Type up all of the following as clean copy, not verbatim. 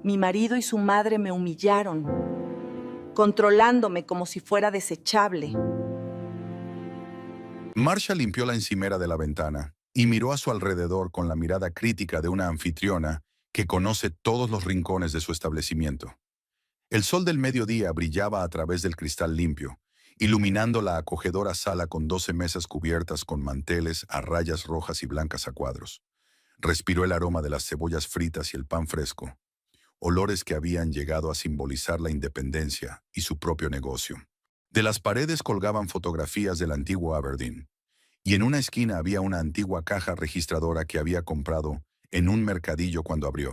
Mi marido y su madre me humillaron, controlándome como si fuera desechable. Marcia limpió la encimera de la ventana y miró a su alrededor con la mirada crítica de una anfitriona que conoce todos los rincones de su establecimiento. El sol del mediodía brillaba a través del cristal limpio, iluminando la acogedora sala con 12 mesas cubiertas con manteles a rayas rojas y blancas a cuadros. Respiró el aroma de las cebollas fritas y el pan fresco, olores que habían llegado a simbolizar la independencia y su propio negocio. De las paredes colgaban fotografías del antiguo Aberdeen, y en una esquina había una antigua caja registradora que había comprado en un mercadillo cuando abrió.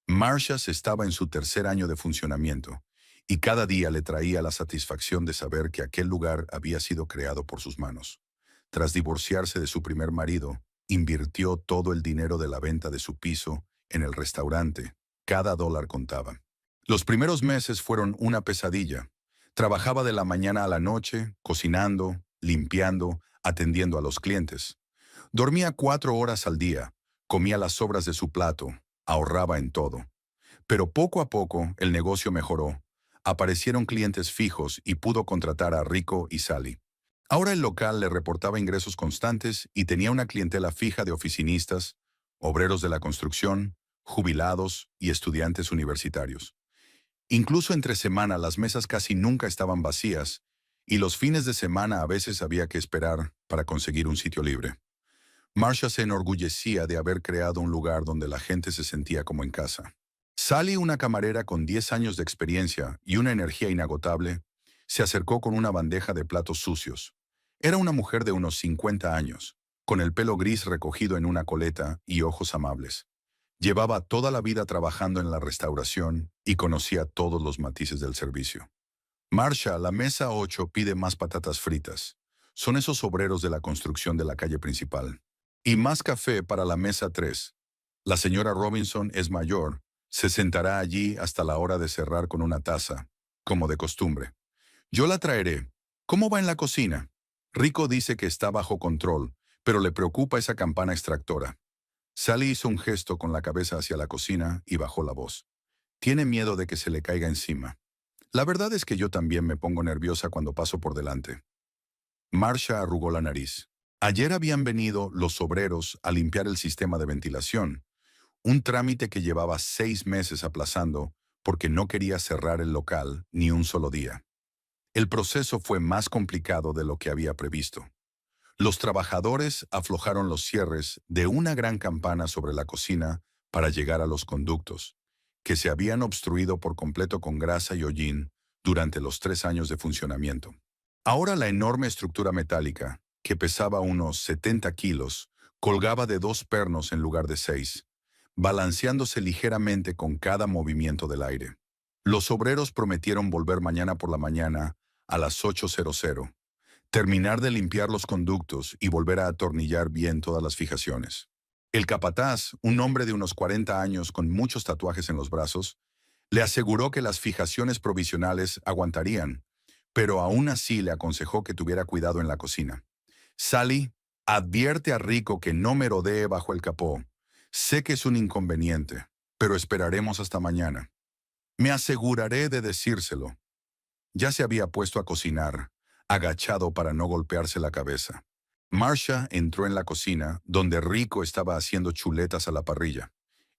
Marshalls estaba en su tercer año de funcionamiento, y cada día le traía la satisfacción de saber que aquel lugar había sido creado por sus manos. Tras divorciarse de su primer marido, invirtió todo el dinero de la venta de su piso en el restaurante. Cada dólar contaba. Los primeros meses fueron una pesadilla. Trabajaba de la mañana a la noche, cocinando, limpiando, atendiendo a los clientes. Dormía 4 horas al día, comía las sobras de su plato, ahorraba en todo. Pero poco a poco el negocio mejoró. Aparecieron clientes fijos y pudo contratar a Rico y Sally. Ahora el local le reportaba ingresos constantes y tenía una clientela fija de oficinistas, obreros de la construcción, jubilados y estudiantes universitarios. Incluso entre semana las mesas casi nunca estaban vacías y los fines de semana a veces había que esperar para conseguir un sitio libre. Marcia se enorgullecía de haber creado un lugar donde la gente se sentía como en casa. Sally, una camarera con 10 años de experiencia y una energía inagotable, se acercó con una bandeja de platos sucios. Era una mujer de unos 50 años, con el pelo gris recogido en una coleta y ojos amables. Llevaba toda la vida trabajando en la restauración y conocía todos los matices del servicio. Marcia, la mesa 8 pide más patatas fritas. Son esos obreros de la construcción de la calle principal. Y más café para la mesa 3. La señora Robinson es mayor. Se sentará allí hasta la hora de cerrar con una taza, como de costumbre. Yo la traeré. ¿Cómo va en la cocina? Rico dice que está bajo control, pero le preocupa esa campana extractora. Sally hizo un gesto con la cabeza hacia la cocina y bajó la voz. Tiene miedo de que se le caiga encima. La verdad es que yo también me pongo nerviosa cuando paso por delante. Marcia arrugó la nariz. Ayer habían venido los obreros a limpiar el sistema de ventilación, un trámite que llevaba 6 meses aplazando porque no quería cerrar el local ni un solo día. El proceso fue más complicado de lo que había previsto. Los trabajadores aflojaron los cierres de una gran campana sobre la cocina para llegar a los conductos, que se habían obstruido por completo con grasa y hollín durante los 3 años de funcionamiento. Ahora la enorme estructura metálica, que pesaba unos 70 kilos, colgaba de 2 pernos en lugar de 6, balanceándose ligeramente con cada movimiento del aire. Los obreros prometieron volver mañana por la mañana a las 8:00, terminar de limpiar los conductos y volver a atornillar bien todas las fijaciones. El capataz, un hombre de unos 40 años con muchos tatuajes en los brazos, le aseguró que las fijaciones provisionales aguantarían, pero aún así le aconsejó que tuviera cuidado en la cocina. Sally, advierte a Rico que no merodee bajo el capó. Sé que es un inconveniente, pero esperaremos hasta mañana. Me aseguraré de decírselo. Ya se había puesto a cocinar, agachado para no golpearse la cabeza. Marcia entró en la cocina, donde Rico estaba haciendo chuletas a la parrilla.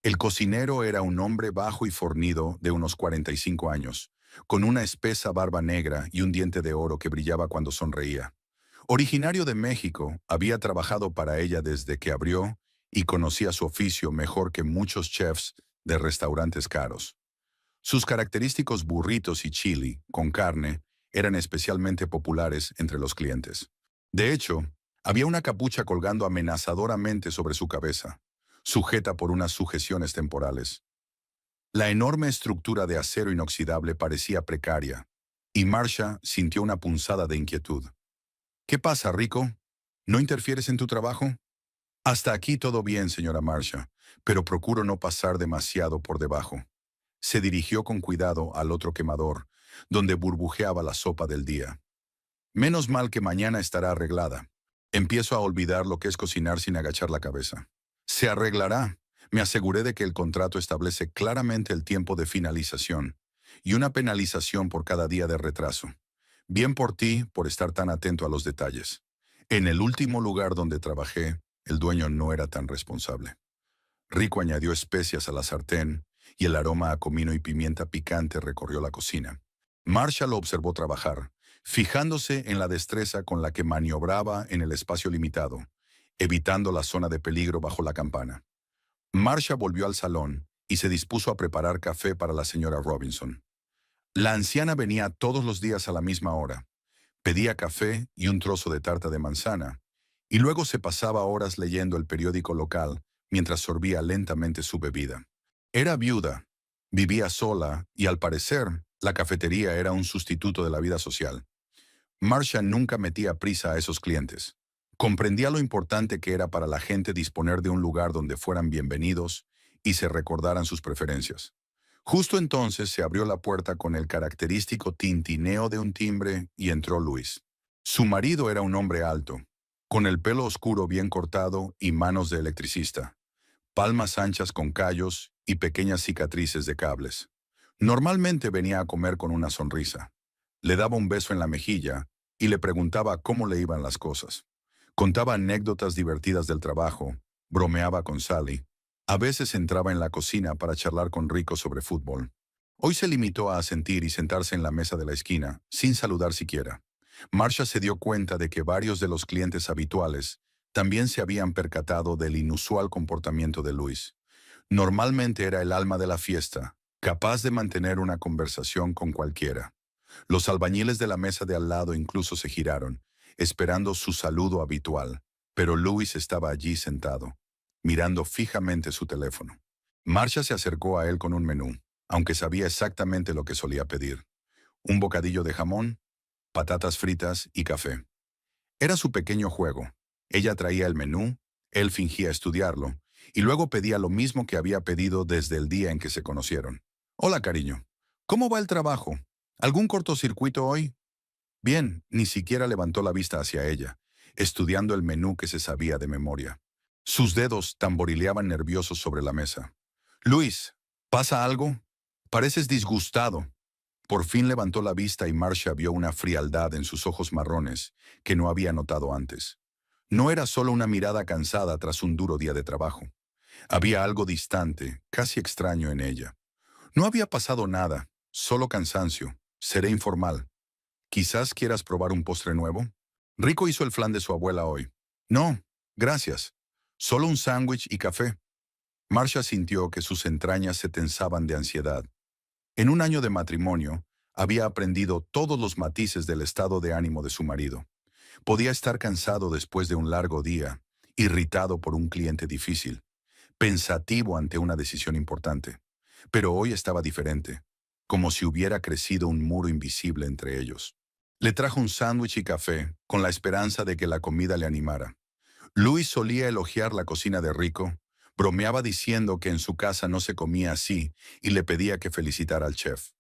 El cocinero era un hombre bajo y fornido de unos 45 años, con una espesa barba negra y un diente de oro que brillaba cuando sonreía. Originario de México, había trabajado para ella desde que abrió y conocía su oficio mejor que muchos chefs de restaurantes caros. Sus característicos burritos y chili, con carne, eran especialmente populares entre los clientes. De hecho, había una capucha colgando amenazadoramente sobre su cabeza, sujeta por unas sujeciones temporales. La enorme estructura de acero inoxidable parecía precaria, y Marcia sintió una punzada de inquietud. ¿Qué pasa, Rico? ¿No interfieres en tu trabajo? Hasta aquí todo bien, señora Marcia, pero procuro no pasar demasiado por debajo. Se dirigió con cuidado al otro quemador, donde burbujeaba la sopa del día. Menos mal que mañana estará arreglada. Empiezo a olvidar lo que es cocinar sin agachar la cabeza. Se arreglará. Me aseguré de que el contrato establece claramente el tiempo de finalización y una penalización por cada día de retraso. Bien por ti por estar tan atento a los detalles. En el último lugar donde trabajé, el dueño no era tan responsable. Rico añadió especias a la sartén y el aroma a comino y pimienta picante recorrió la cocina. Marsha lo observó trabajar, fijándose en la destreza con la que maniobraba en el espacio limitado, evitando la zona de peligro bajo la campana. Marsha volvió al salón y se dispuso a preparar café para la señora Robinson. La anciana venía todos los días a la misma hora. Pedía café y un trozo de tarta de manzana, y luego se pasaba horas leyendo el periódico local mientras sorbía lentamente su bebida. Era viuda, vivía sola y al parecer la cafetería era un sustituto de la vida social. Marsha nunca metía prisa a esos clientes. Comprendía lo importante que era para la gente disponer de un lugar donde fueran bienvenidos y se recordaran sus preferencias. Justo entonces se abrió la puerta con el característico tintineo de un timbre y entró Luis. Su marido era un hombre alto, con el pelo oscuro bien cortado y manos de electricista, palmas anchas con callos y pequeñas cicatrices de cables. Normalmente venía a comer con una sonrisa. Le daba un beso en la mejilla y le preguntaba cómo le iban las cosas. Contaba anécdotas divertidas del trabajo, bromeaba con Sally. A veces entraba en la cocina para charlar con Rico sobre fútbol. Hoy se limitó a asentir y sentarse en la mesa de la esquina, sin saludar siquiera. Marsha se dio cuenta de que varios de los clientes habituales también se habían percatado del inusual comportamiento de Luis. Normalmente era el alma de la fiesta, capaz de mantener una conversación con cualquiera. Los albañiles de la mesa de al lado incluso se giraron, esperando su saludo habitual, pero Luis estaba allí sentado, mirando fijamente su teléfono. Marsha se acercó a él con un menú, aunque sabía exactamente lo que solía pedir. Un bocadillo de jamón, patatas fritas y café. Era su pequeño juego. Ella traía el menú, él fingía estudiarlo, y luego pedía lo mismo que había pedido desde el día en que se conocieron. Hola, cariño. ¿Cómo va el trabajo? ¿Algún cortocircuito hoy? Bien, ni siquiera levantó la vista hacia ella, estudiando el menú que se sabía de memoria. Sus dedos tamborileaban nerviosos sobre la mesa. Luis, ¿pasa algo? Pareces disgustado. Por fin levantó la vista y Marsha vio una frialdad en sus ojos marrones que no había notado antes. No era solo una mirada cansada tras un duro día de trabajo. Había algo distante, casi extraño en ella. No había pasado nada, solo cansancio. Seré informal. ¿Quizás quieras probar un postre nuevo? Rico hizo el flan de su abuela hoy. No, gracias. Solo un sándwich y café. Marsha sintió que sus entrañas se tensaban de ansiedad. En un año de matrimonio, había aprendido todos los matices del estado de ánimo de su marido. Podía estar cansado después de un largo día, irritado por un cliente difícil, pensativo ante una decisión importante. Pero hoy estaba diferente, como si hubiera crecido un muro invisible entre ellos. Le trajo un sándwich y café, con la esperanza de que la comida le animara. Luis solía elogiar la cocina de Rico, bromeaba diciendo que en su casa no se comía así y le pedía que felicitara al chef.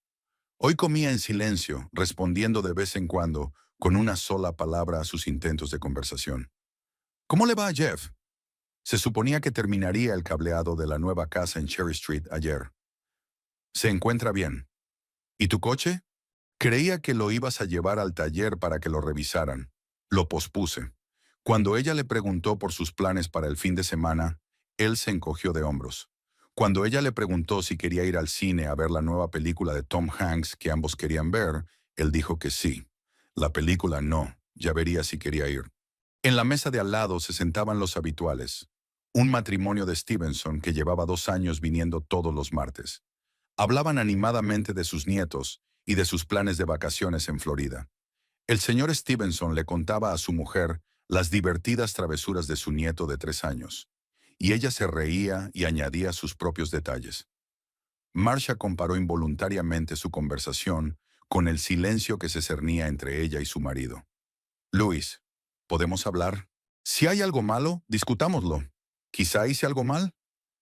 Hoy comía en silencio, respondiendo de vez en cuando con una sola palabra a sus intentos de conversación. ¿Cómo le va a Jeff? Se suponía que terminaría el cableado de la nueva casa en Cherry Street ayer. Se encuentra bien. ¿Y tu coche? Creía que lo ibas a llevar al taller para que lo revisaran. Lo pospuse. Cuando ella le preguntó por sus planes para el fin de semana, él se encogió de hombros. Cuando ella le preguntó si quería ir al cine a ver la nueva película de Tom Hanks que ambos querían ver, él dijo que sí. La película no, ya vería si quería ir. En la mesa de al lado se sentaban los habituales. Un matrimonio de Stevenson que llevaba 2 años viniendo todos los martes. Hablaban animadamente de sus nietos y de sus planes de vacaciones en Florida. El señor Stevenson le contaba a su mujer las divertidas travesuras de su nieto de 3 años, y ella se reía y añadía sus propios detalles. Marsha comparó involuntariamente su conversación con el silencio que se cernía entre ella y su marido. Luis, ¿podemos hablar? Si hay algo malo, discutámoslo. ¿Quizá hice algo mal?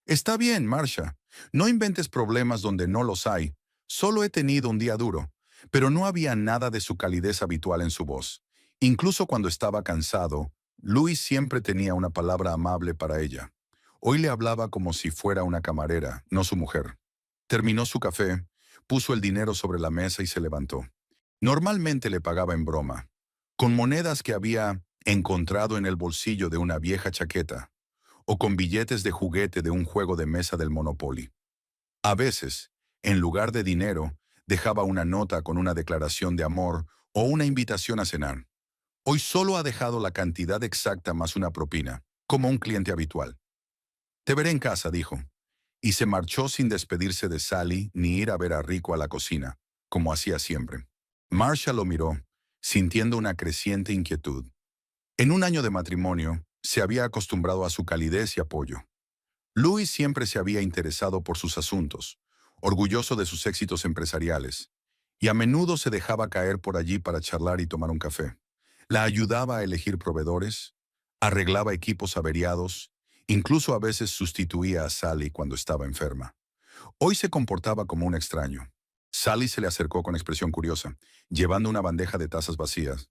Está bien, Marsha. No inventes problemas donde no los hay. Solo he tenido un día duro, pero no había nada de su calidez habitual en su voz. Incluso cuando estaba cansado, Luis siempre tenía una palabra amable para ella. Hoy le hablaba como si fuera una camarera, no su mujer. Terminó su café, puso el dinero sobre la mesa y se levantó. Normalmente le pagaba en broma, con monedas que había encontrado en el bolsillo de una vieja chaqueta, o con billetes de juguete de un juego de mesa del Monopoly. A veces, en lugar de dinero, dejaba una nota con una declaración de amor o una invitación a cenar. Hoy solo ha dejado la cantidad exacta más una propina, como un cliente habitual. Te veré en casa, dijo, y se marchó sin despedirse de Sally ni ir a ver a Rico a la cocina, como hacía siempre. Marcia lo miró, sintiendo una creciente inquietud. En un año de matrimonio, se había acostumbrado a su calidez y apoyo. Louis siempre se había interesado por sus asuntos, orgulloso de sus éxitos empresariales, y a menudo se dejaba caer por allí para charlar y tomar un café. La ayudaba a elegir proveedores, arreglaba equipos averiados, incluso a veces sustituía a Sally cuando estaba enferma. Hoy se comportaba como un extraño. Sally se le acercó con expresión curiosa, llevando una bandeja de tazas vacías.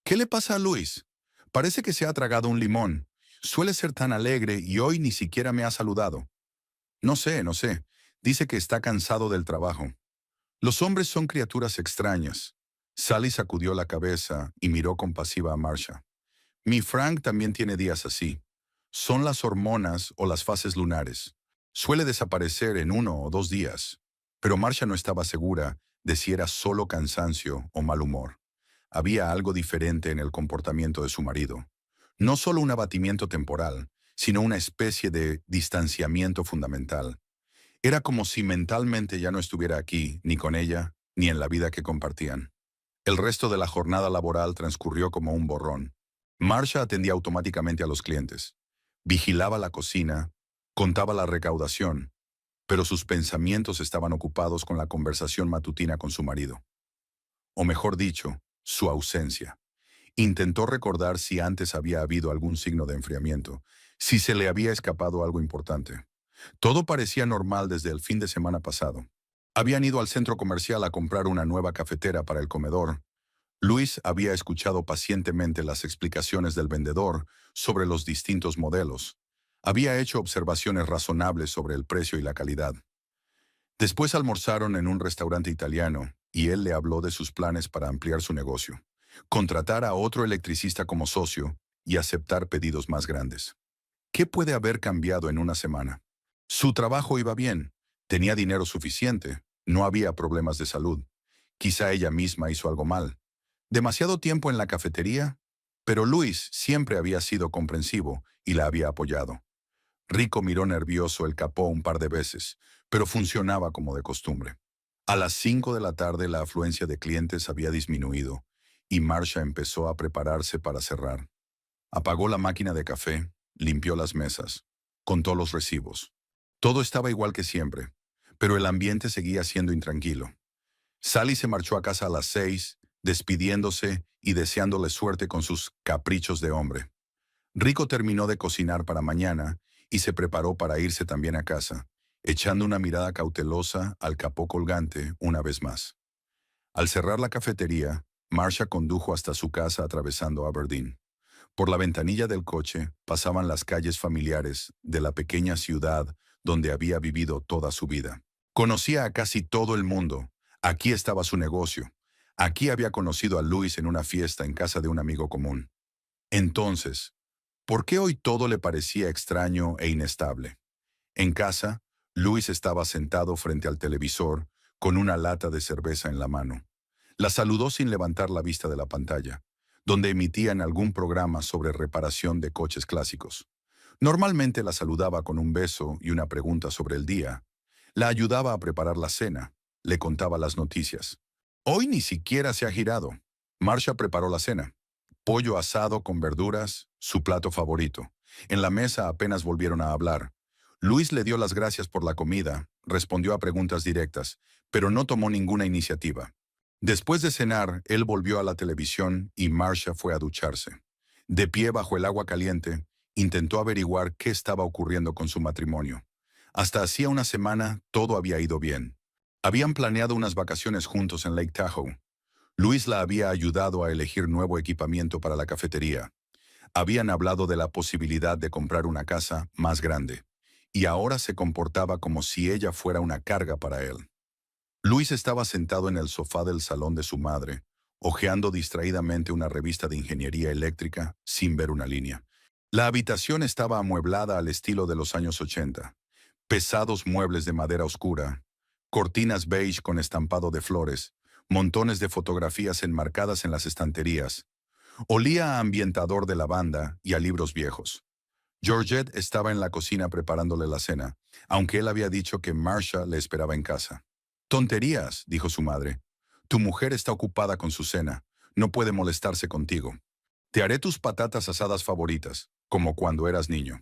¿Qué le pasa a Luis? Parece que se ha tragado un limón. Suele ser tan alegre y hoy ni siquiera me ha saludado. No sé. Dice que está cansado del trabajo. Los hombres son criaturas extrañas. Sally sacudió la cabeza y miró compasiva a Marcia. Mi Frank también tiene días así. Son las hormonas o las fases lunares. Suele desaparecer en 1 o 2 días. Pero Marcia no estaba segura de si era solo cansancio o mal humor. Había algo diferente en el comportamiento de su marido. No solo un abatimiento temporal, sino una especie de distanciamiento fundamental. Era como si mentalmente ya no estuviera aquí, ni con ella, ni en la vida que compartían. El resto de la jornada laboral transcurrió como un borrón. Marcia atendía automáticamente a los clientes. Vigilaba la cocina, contaba la recaudación, pero sus pensamientos estaban ocupados con la conversación matutina con su marido. O mejor dicho, su ausencia. Intentó recordar si antes había habido algún signo de enfriamiento, si se le había escapado algo importante. Todo parecía normal desde el fin de semana pasado. Habían ido al centro comercial a comprar una nueva cafetera para el comedor. Luis había escuchado pacientemente las explicaciones del vendedor sobre los distintos modelos. Había hecho observaciones razonables sobre el precio y la calidad. Después almorzaron en un restaurante italiano y él le habló de sus planes para ampliar su negocio, contratar a otro electricista como socio y aceptar pedidos más grandes. ¿Qué puede haber cambiado en una semana? Su trabajo iba bien, tenía dinero suficiente, no había problemas de salud. Quizá ella misma hizo algo mal. Demasiado tiempo en la cafetería, pero Luis siempre había sido comprensivo y la había apoyado. Rico miró nervioso el capó un par de veces, pero funcionaba como de costumbre. A las 5 de la tarde la afluencia de clientes había disminuido y Marcia empezó a prepararse para cerrar. Apagó la máquina de café, limpió las mesas, contó los recibos. Todo estaba igual que siempre, pero el ambiente seguía siendo intranquilo. Sally se marchó a casa a las 6, despidiéndose y deseándole suerte con sus caprichos de hombre. Rico terminó de cocinar para mañana y se preparó para irse también a casa, echando una mirada cautelosa al capó colgante una vez más. Al cerrar la cafetería, Marcia condujo hasta su casa atravesando Aberdeen. Por la ventanilla del coche pasaban las calles familiares de la pequeña ciudad donde había vivido toda su vida. Conocía a casi todo el mundo. Aquí estaba su negocio. Aquí había conocido a Luis en una fiesta en casa de un amigo común. Entonces, ¿por qué hoy todo le parecía extraño e inestable? En casa, Luis estaba sentado frente al televisor con una lata de cerveza en la mano. La saludó sin levantar la vista de la pantalla, donde emitían algún programa sobre reparación de coches clásicos. Normalmente la saludaba con un beso y una pregunta sobre el día. La ayudaba a preparar la cena, le contaba las noticias. Hoy ni siquiera se ha girado. Marcia preparó la cena. Pollo asado con verduras, su plato favorito. En la mesa apenas volvieron a hablar. Luis le dio las gracias por la comida, respondió a preguntas directas, pero no tomó ninguna iniciativa. Después de cenar, él volvió a la televisión y Marcia fue a ducharse. De pie bajo el agua caliente, intentó averiguar qué estaba ocurriendo con su matrimonio. Hasta hacía una semana todo había ido bien. Habían planeado unas vacaciones juntos en Lake Tahoe. Luis la había ayudado a elegir nuevo equipamiento para la cafetería. Habían hablado de la posibilidad de comprar una casa más grande. y ahora se comportaba como si ella fuera una carga para él. Luis estaba sentado en el sofá del salón de su madre, hojeando distraídamente una revista de ingeniería eléctrica sin ver una línea. La habitación estaba amueblada al estilo de los años 80. Pesados muebles de madera oscura, cortinas beige con estampado de flores, montones de fotografías enmarcadas en las estanterías. Olía a ambientador de lavanda y a libros viejos. Georgette estaba en la cocina preparándole la cena, aunque él había dicho que Marcia le esperaba en casa. «Tonterías», dijo su madre. «Tu mujer está ocupada con su cena. No puede molestarse contigo. Te haré tus patatas asadas favoritas, como cuando eras niño».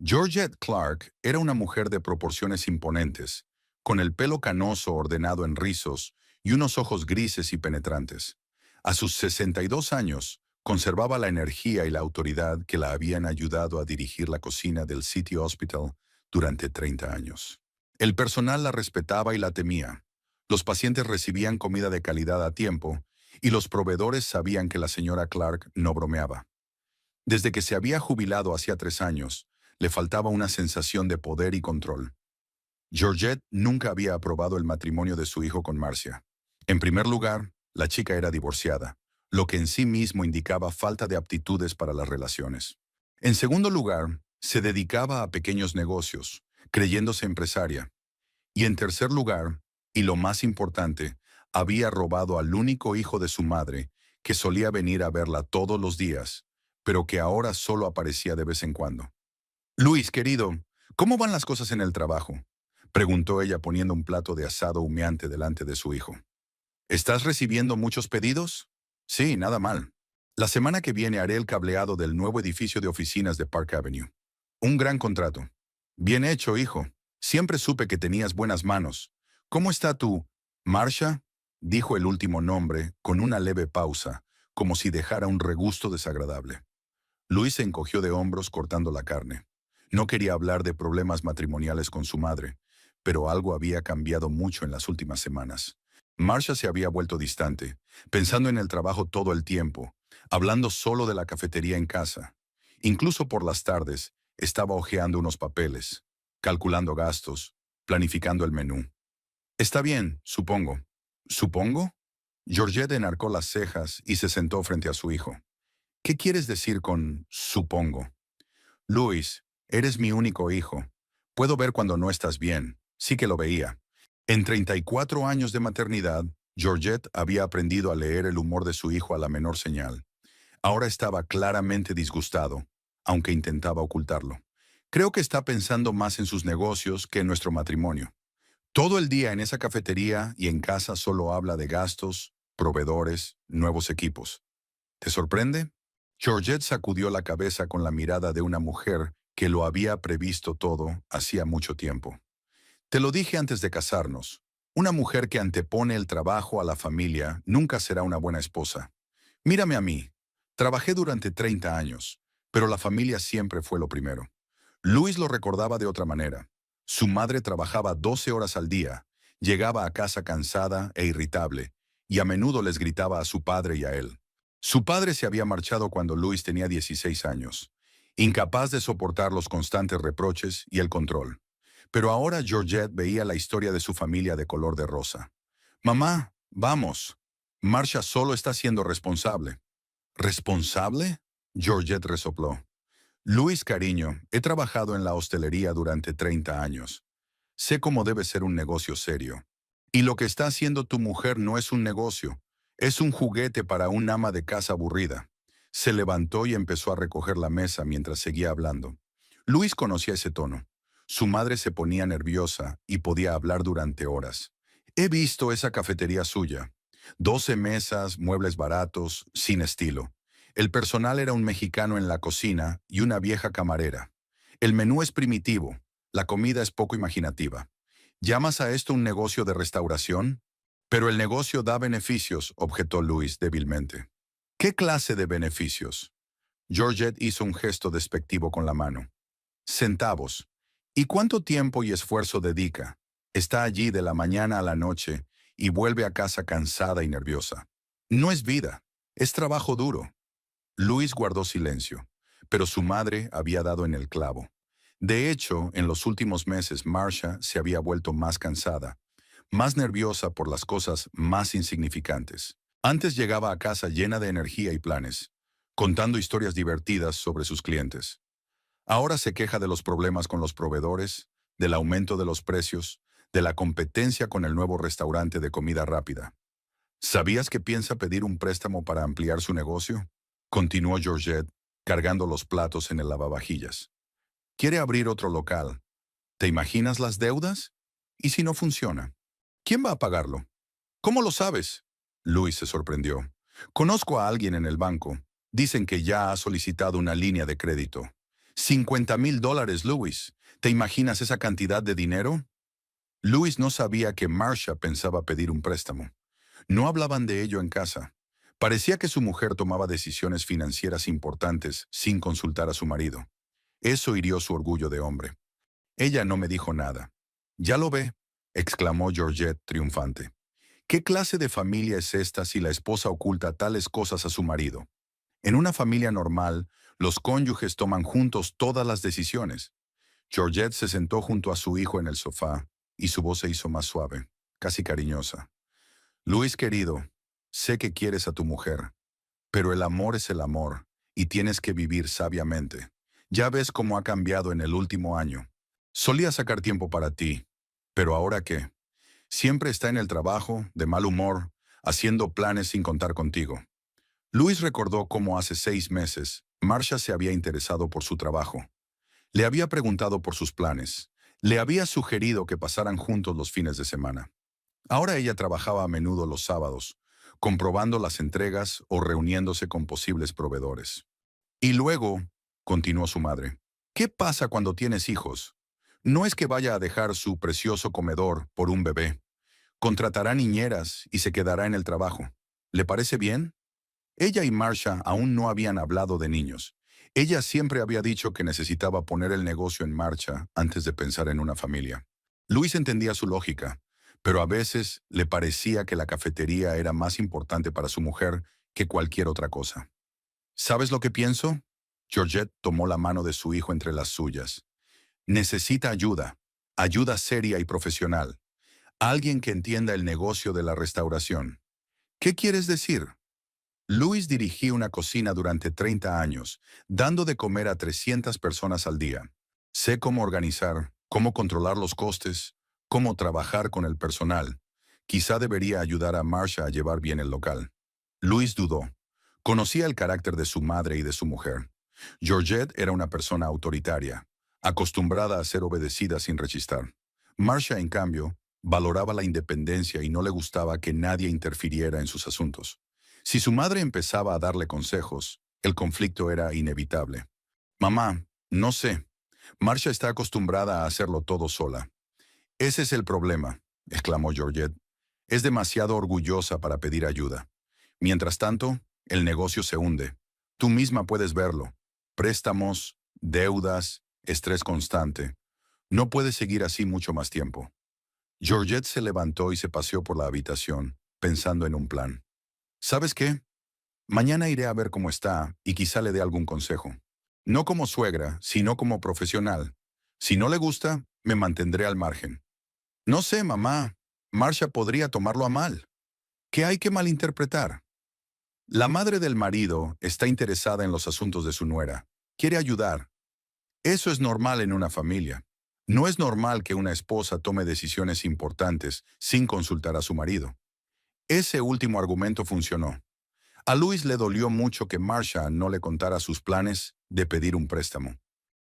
Georgette Clark era una mujer de proporciones imponentes, con el pelo canoso ordenado en rizos y unos ojos grises y penetrantes. A sus 62 años, conservaba la energía y la autoridad que la habían ayudado a dirigir la cocina del City Hospital durante 30 años. El personal la respetaba y la temía. Los pacientes recibían comida de calidad a tiempo y los proveedores sabían que la señora Clark no bromeaba. Desde que se había jubilado hacía 3 años, le faltaba una sensación de poder y control. Georgette nunca había aprobado el matrimonio de su hijo con Marcia. En primer lugar, la chica era divorciada, lo que en sí mismo indicaba falta de aptitudes para las relaciones. En segundo lugar, se dedicaba a pequeños negocios, creyéndose empresaria. Y en tercer lugar, y lo más importante, había robado al único hijo de su madre, que solía venir a verla todos los días, pero que ahora solo aparecía de vez en cuando. «Luis, querido, ¿cómo van las cosas en el trabajo?», preguntó ella poniendo un plato de asado humeante delante de su hijo. «¿Estás recibiendo muchos pedidos?». «Sí, nada mal. La semana que viene haré el cableado del nuevo edificio de oficinas de Park Avenue. Un gran contrato». «Bien hecho, hijo. Siempre supe que tenías buenas manos. ¿Cómo está tú, Marcia?», dijo el último nombre con una leve pausa, como si dejara un regusto desagradable. Luis se encogió de hombros cortando la carne. No quería hablar de problemas matrimoniales con su madre, pero algo había cambiado mucho en las últimas semanas. Marcia se había vuelto distante, pensando en el trabajo todo el tiempo, hablando solo de la cafetería en casa. Incluso por las tardes, estaba hojeando unos papeles, calculando gastos, planificando el menú. «Está bien, supongo». «¿Supongo?». Georgette enarcó las cejas y se sentó frente a su hijo. «¿Qué quieres decir con supongo?». «Luis, eres mi único hijo. Puedo ver cuando no estás bien». Sí que lo veía. En 34 años de maternidad, Georgette había aprendido a leer el humor de su hijo a la menor señal. Ahora estaba claramente disgustado, aunque intentaba ocultarlo. «Creo que está pensando más en sus negocios que en nuestro matrimonio. Todo el día en esa cafetería y en casa solo habla de gastos, proveedores, nuevos equipos. ¿Te sorprende?». Georgette sacudió la cabeza con la mirada de una mujer que lo había previsto todo hacía mucho tiempo. «Te lo dije antes de casarnos. Una mujer que antepone el trabajo a la familia nunca será una buena esposa. Mírame a mí. Trabajé durante 30 años, pero la familia siempre fue lo primero». Luis lo recordaba de otra manera. Su madre trabajaba 12 horas al día, llegaba a casa cansada e irritable, y a menudo les gritaba a su padre y a él. Su padre se había marchado cuando Luis tenía 16 años, incapaz de soportar los constantes reproches y el control. Pero ahora Georgette veía la historia de su familia de color de rosa. «Mamá, vamos. Marcia solo está siendo responsable». «¿Responsable?», Georgette resopló. «Luis, cariño, he trabajado en la hostelería durante 30 años. Sé cómo debe ser un negocio serio. Y lo que está haciendo tu mujer no es un negocio, es un juguete para un ama de casa aburrida». Se levantó y empezó a recoger la mesa mientras seguía hablando. Luis conocía ese tono. Su madre se ponía nerviosa y podía hablar durante horas. «He visto esa cafetería suya. 12 mesas, muebles baratos, sin estilo. El personal era un mexicano en la cocina y una vieja camarera. El menú es primitivo, la comida es poco imaginativa. ¿Llamas a esto un negocio de restauración?». «Pero el negocio da beneficios», objetó Luis débilmente. «¿Qué clase de beneficios?». Georgette hizo un gesto despectivo con la mano. «Centavos. ¿Y cuánto tiempo y esfuerzo dedica? Está allí de la mañana a la noche y vuelve a casa cansada y nerviosa. No es vida, es trabajo duro». Luis guardó silencio, pero su madre había dado en el clavo. De hecho, en los últimos meses, Marcia se había vuelto más cansada, más nerviosa por las cosas más insignificantes. Antes llegaba a casa llena de energía y planes, contando historias divertidas sobre sus clientes. Ahora se queja de los problemas con los proveedores, del aumento de los precios, de la competencia con el nuevo restaurante de comida rápida. ¿Sabías que piensa pedir un préstamo para ampliar su negocio? Continuó Georgette, cargando los platos en el lavavajillas. Quiere abrir otro local. ¿Te imaginas las deudas? ¿Y si no funciona? ¿Quién va a pagarlo? ¿Cómo lo sabes? Luis se sorprendió. Conozco a alguien en el banco. Dicen que ya ha solicitado una línea de crédito. $50,000, Luis. ¿Te imaginas esa cantidad de dinero? Luis no sabía que Marcia pensaba pedir un préstamo. No hablaban de ello en casa. Parecía que su mujer tomaba decisiones financieras importantes sin consultar a su marido. Eso hirió su orgullo de hombre. Ella no me dijo nada. «Ya lo ve», exclamó Georgette triunfante. «¿Qué clase de familia es esta si la esposa oculta tales cosas a su marido? En una familia normal, los cónyuges toman juntos todas las decisiones». Georgette se sentó junto a su hijo en el sofá y su voz se hizo más suave, casi cariñosa. «Luis querido, sé que quieres a tu mujer, pero el amor es el amor y tienes que vivir sabiamente. Ya ves cómo ha cambiado en el último año. Solía sacar tiempo para ti, pero ¿ahora qué? Siempre está en el trabajo, de mal humor, haciendo planes sin contar contigo». Luis recordó cómo hace 6 meses, Marcia se había interesado por su trabajo. Le había preguntado por sus planes. Le había sugerido que pasaran juntos los fines de semana. Ahora ella trabajaba a menudo los sábados, comprobando las entregas o reuniéndose con posibles proveedores. Y luego, continuó su madre, ¿qué pasa cuando tienes hijos? No es que vaya a dejar su precioso comedor por un bebé. Contratará niñeras y se quedará en el trabajo. ¿Le parece bien? Ella y Marcia aún no habían hablado de niños. Ella siempre había dicho que necesitaba poner el negocio en marcha antes de pensar en una familia. Luis entendía su lógica, pero a veces le parecía que la cafetería era más importante para su mujer que cualquier otra cosa. ¿Sabes lo que pienso? Georgette tomó la mano de su hijo entre las suyas. Necesita ayuda, ayuda seria y profesional. Alguien que entienda el negocio de la restauración. ¿Qué quieres decir? Luis dirigía una cocina durante 30 años, dando de comer a 300 personas al día. Sé cómo organizar, cómo controlar los costes, cómo trabajar con el personal. Quizá debería ayudar a Marcia a llevar bien el local. Luis dudó. Conocía el carácter de su madre y de su mujer. Georgette era una persona autoritaria, acostumbrada a ser obedecida sin rechistar. Marcia, en cambio, valoraba la independencia y no le gustaba que nadie interfiriera en sus asuntos. Si su madre empezaba a darle consejos, el conflicto era inevitable. «Mamá, no sé. Marcia está acostumbrada a hacerlo todo sola». «Ese es el problema», exclamó Georgette. «Es demasiado orgullosa para pedir ayuda. Mientras tanto, el negocio se hunde. Tú misma puedes verlo. Préstamos, deudas, estrés constante. No puede seguir así mucho más tiempo». Georgette se levantó y se paseó por la habitación, pensando en un plan. «¿Sabes qué? Mañana iré a ver cómo está y quizá le dé algún consejo. No como suegra, sino como profesional. Si no le gusta, me mantendré al margen». «No sé, mamá. Marcia podría tomarlo a mal. ¿Qué hay que malinterpretar?» La madre del marido está interesada en los asuntos de su nuera. Quiere ayudar. Eso es normal en una familia. No es normal que una esposa tome decisiones importantes sin consultar a su marido. Ese último argumento funcionó. A Luis le dolió mucho que Marcia no le contara sus planes de pedir un préstamo.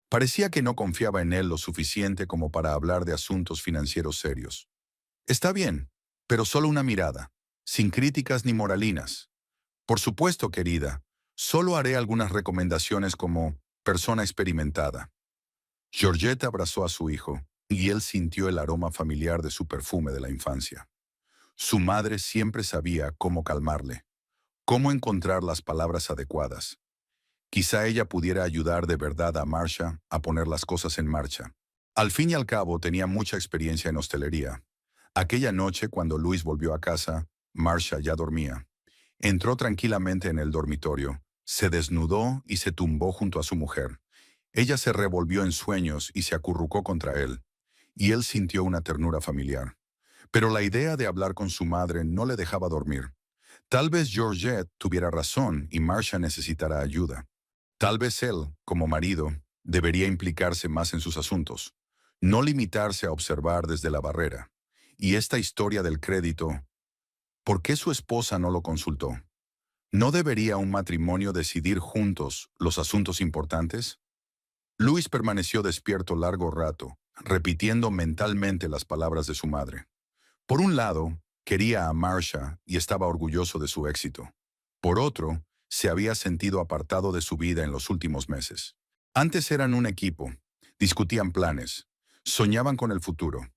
Parecía que no confiaba en él lo suficiente como para hablar de asuntos financieros serios. «Está bien, pero solo una mirada, sin críticas ni moralinas. Por supuesto, querida, solo haré algunas recomendaciones como persona experimentada». Georgette abrazó a su hijo y él sintió el aroma familiar de su perfume de la infancia. Su madre siempre sabía cómo calmarle, cómo encontrar las palabras adecuadas. Quizá ella pudiera ayudar de verdad a Marcia a poner las cosas en marcha. Al fin y al cabo tenía mucha experiencia en hostelería. Aquella noche, cuando Luis volvió a casa, Marcia ya dormía. Entró tranquilamente en el dormitorio, se desnudó y se tumbó junto a su mujer. Ella se revolvió en sueños y se acurrucó contra él, y él sintió una ternura familiar. Pero la idea de hablar con su madre no le dejaba dormir. Tal vez Georgette tuviera razón y Marcia necesitará ayuda. Tal vez él, como marido, debería implicarse más en sus asuntos, no limitarse a observar desde la barrera. Y esta historia del crédito, ¿por qué su esposa no lo consultó? ¿No debería un matrimonio decidir juntos los asuntos importantes? Luis permaneció despierto largo rato, repitiendo mentalmente las palabras de su madre. Por un lado, quería a Marcia y estaba orgulloso de su éxito. Por otro, se había sentido apartado de su vida en los últimos meses. Antes eran un equipo, discutían planes, soñaban con el futuro.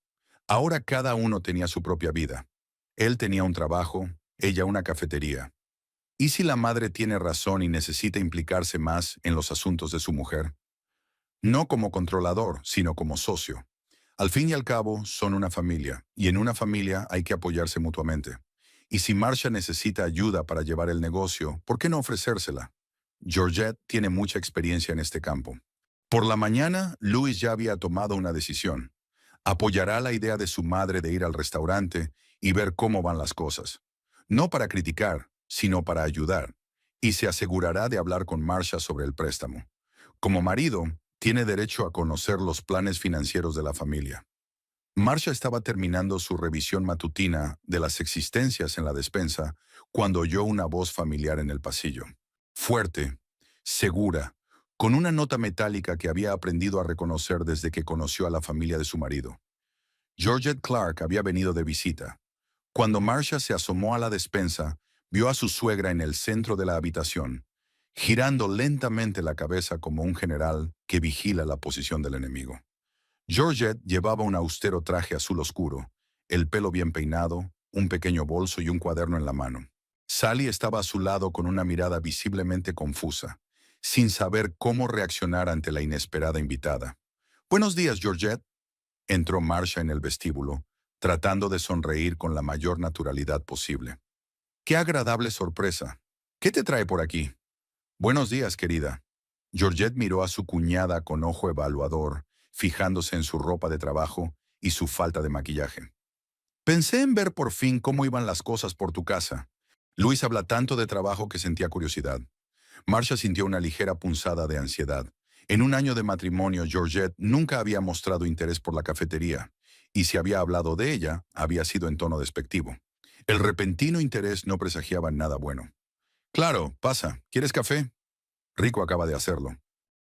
Ahora cada uno tenía su propia vida. Él tenía un trabajo, ella una cafetería. ¿Y si la madre tiene razón y necesita implicarse más en los asuntos de su mujer? No como controlador, sino como socio. Al fin y al cabo, son una familia, y en una familia hay que apoyarse mutuamente. Y si Marcia necesita ayuda para llevar el negocio, ¿por qué no ofrecérsela? Georgette tiene mucha experiencia en este campo. Por la mañana, Louis ya había tomado una decisión. Apoyará la idea de su madre de ir al restaurante y ver cómo van las cosas. No para criticar, sino para ayudar. Y se asegurará de hablar con Marcia sobre el préstamo. Como marido, tiene derecho a conocer los planes financieros de la familia. Marcia estaba terminando su revisión matutina de las existencias en la despensa cuando oyó una voz familiar en el pasillo. Fuerte, segura, con una nota metálica que había aprendido a reconocer desde que conoció a la familia de su marido. Georgette Clark había venido de visita. Cuando Marcia se asomó a la despensa, vio a su suegra en el centro de la habitación, girando lentamente la cabeza como un general que vigila la posición del enemigo. Georgette llevaba un austero traje azul oscuro, el pelo bien peinado, un pequeño bolso y un cuaderno en la mano. Sally estaba a su lado con una mirada visiblemente confusa, sin saber cómo reaccionar ante la inesperada invitada. «Buenos días, Georgette», entró Marcia en el vestíbulo, tratando de sonreír con la mayor naturalidad posible. «Qué agradable sorpresa. ¿Qué te trae por aquí?» «Buenos días, querida». Georgette miró a su cuñada con ojo evaluador, fijándose en su ropa de trabajo y su falta de maquillaje. «Pensé en ver por fin cómo iban las cosas por tu casa. Luis habla tanto de trabajo que sentía curiosidad». Marcia sintió una ligera punzada de ansiedad. En un año de matrimonio, Georgette nunca había mostrado interés por la cafetería, y si había hablado de ella, había sido en tono despectivo. El repentino interés no presagiaba nada bueno. «Claro, pasa. ¿Quieres café?» «Rico acaba de hacerlo».